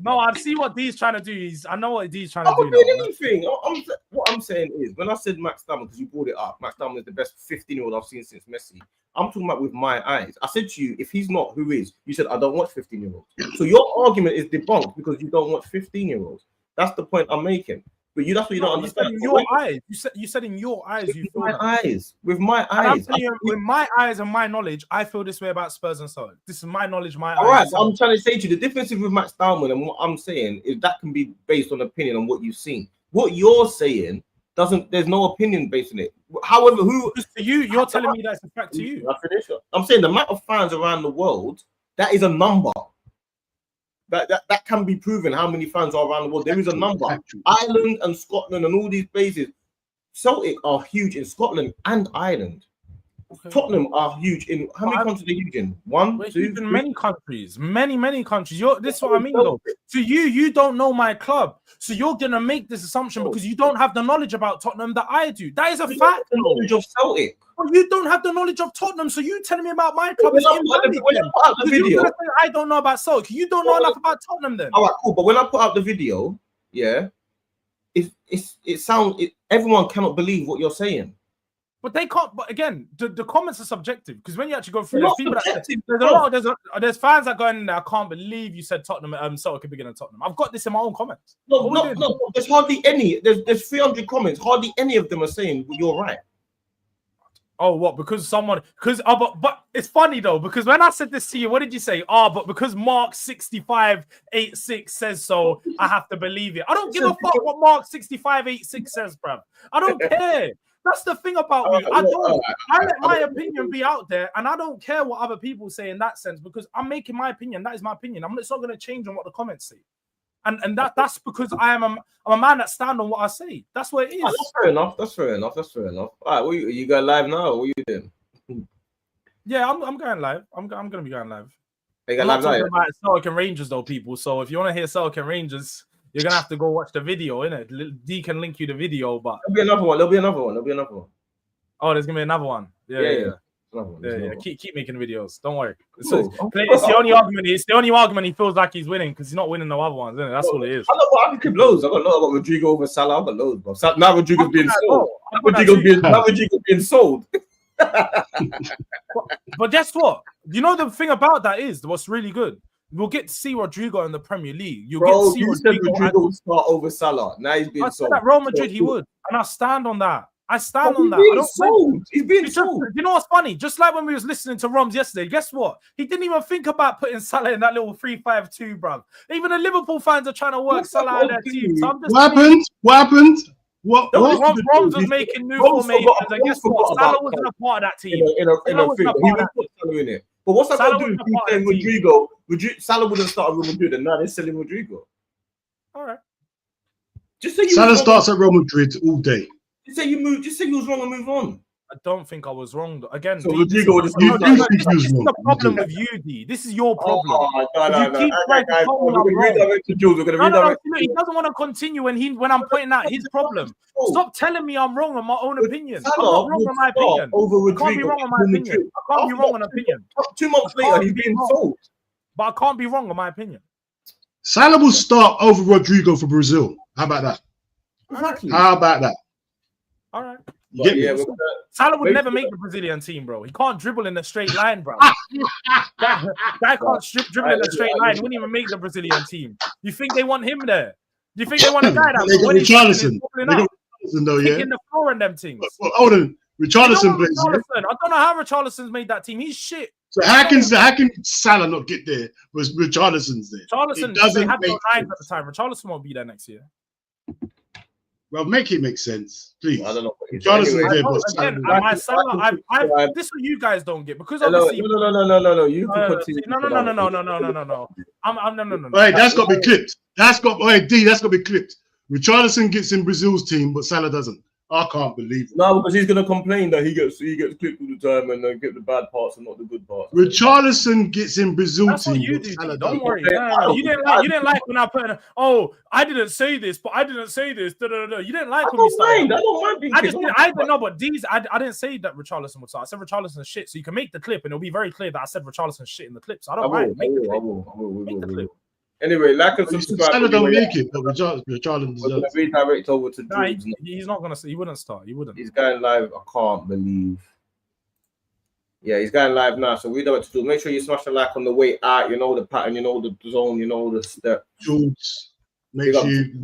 No, I see what D's trying to do. I know what D's trying to do. I'm not doing anything. What I'm saying is, when I said Max Dowman, because you brought it up, Max Dowman is the best 15-year-old I've seen since Messi. I'm talking about with my eyes. I said to you, if he's not, who is? You said, I don't watch 15-year-olds. So your argument is debunked because you don't watch 15-year-olds. That's the point I'm making. But that's what you don't understand. In your eyes. You said in your eyes. With my eyes. With my eyes and my knowledge, I feel this way about Spurs and Celtic. This is my knowledge, my eyes. All right, so I'm trying to say to you, the difference with Max Dowman and what I'm saying is that can be based on opinion on what you've seen. What you're saying doesn't. There's no opinion based on it. However, who to you? You're telling me that's a fact to you. I'm saying the amount of fans around the world, that is a number. That can be proven. How many fans are around the world? There is a number. Ireland and Scotland and all these places. Celtic are huge in Scotland and Ireland. Okay. Tottenham are huge in how many countries are huge in? One, two, three? Many countries, many countries. This is what I mean, though. To you don't know my club, so you're gonna make this assumption because you don't have the knowledge about Tottenham that I do. That is a fact. The knowledge of Celtic. Well, you don't have the knowledge of Tottenham, so you telling me about my club is invalid. I don't know about Celtic. You don't know enough about Tottenham, then. All right, cool. But when I put out the video, yeah, it sounds. Everyone cannot believe what you're saying. But they can't. But again, the comments are subjective because when you actually go through, there's people that there's fans that go in there. I can't believe you said Tottenham. Celtic could begin at Tottenham. I've got this in my own comments. No. There's hardly any. There's 300 comments. Hardly any of them are saying you're right. Oh, what? Because someone, but it's funny though, because when I said this to you, what did you say? But because Mark 6586 says so, I have to believe it. I don't give a fuck what Mark 6586 says, bruv. I don't care. That's the thing about me. I let my opinion be out there, and I don't care what other people say in that sense because I'm making my opinion. That is my opinion. It's not going to change on what the comments say. And that's because I'm a man that stand on what I say. That's what it is. That's fair enough. All right, you going live now? Or what are you doing? Yeah, I'm going live. I'm going to be going live. You going live now? I'm talking about Celtic and Rangers though, people. So if you want to hear Celtic and Rangers, you're gonna have to go watch the video, innit? D can link you the video, but there'll be another one. Oh, there's gonna be another one. Yeah. Keep making videos. Don't worry. It's the only argument. It's the only argument he feels like he's winning because he's not winning the other ones. Isn't it? That's all it is. I can keep loads. I got Rodrigo over Salah. I got loads, bro. Now Rodrigo's being sold. Rodrigo's being sold. But guess what? You know the thing about that is what's really good. We'll get to see Rodrigo in the Premier League. You'll get to see Rodrigo would start over Salah. Now he's being sold. At Real Madrid, he would, and I stand on that. He's being sold. You know what's funny? Just like when we was listening to Roms yesterday, guess what? He didn't even think about putting Salah in that little 3-5-2, bruv. Even the Liverpool fans are trying to work Salah out of their team. So what happened? Roms was making new formations, and guess what? Salah wasn't a part of that team. In it. But what's that got to do with you saying Rodrigo? Salah wouldn't start at Real Madrid, and now they're selling Rodrigo. All right. Just say Salah starts at Real Madrid all day. Just say you was wrong and move on. I don't think I was wrong. Again, so Rodrigo would just this is the problem with you, D. This is your problem. No. We're going to redirect to Jules. We're going to redirect. He doesn't want to continue when I'm pointing out his problem. Stop telling me I'm wrong on my own opinion. I'm not wrong on my opinion. I can't be wrong on my opinion. I can't be wrong on opinion. 2 months later, he's being sold. But I can't be wrong on my opinion. Salah will start over Rodrigo for Brazil. How about that? Exactly. How about that? All right. Salah would never make the Brazilian team, bro. He can't dribble in a straight line, bro. Guy can't dribble in a straight line. He wouldn't even make the Brazilian team. You think they want him there? Do you think they want a guy that when he's Richarlison? Though, yeah. Kicking the floor and them things. Hold on, Richarlison plays. I don't know how Richarlison's made that team. He's shit. So how can Salah not get there? Was Richarlison's there? Richarlison doesn't have no lines at the time. Richarlison won't be there next year. Well, make it make sense, please. I don't know. Richarlison's there, but this is what you guys don't get because obviously no. You can continue. No. No. Hey, that's got to be clipped. That's got to be clipped. Richarlison gets in Brazil's team, but Salah doesn't. I can't believe it. No, because he's gonna complain that he gets clipped all the time and get the bad parts and not the good parts. Richarlison gets in Brazil That's team. What you do. Don't worry. You didn't like when I put in. Oh, I didn't say this, but I didn't say this. You didn't like when we started. I don't mind being. I don't know, but I didn't say that Richarlison would start. I said Richarlison shit, so you can make the clip, and it'll be very clear that I said Richarlison shit in the clip. So I don't mind. Make the clip. Anyway, like and subscribe. Salah don't make it, but Richarlison does. Redirect over to George. He's not gonna. He wouldn't start. He wouldn't. He's going live. I can't believe. Yeah, he's going live now. So redirect to George. Make sure you smash the like on the way out. You know the pattern. You know the zone. You know the step. George. Make sure you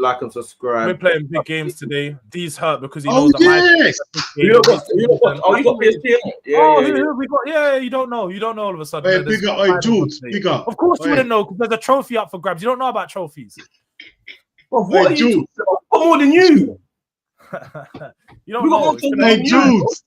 like and subscribe. We're playing big games today. D's hurt because he knows that you got PSG. You don't know. You don't know all of a sudden. Hey, big up, George. Big up. Of course you wouldn't know because there's a trophy up for grabs. You don't know about trophies. What are you got more than you. You don't We got know. more It's to gonna Hey, be- Jules,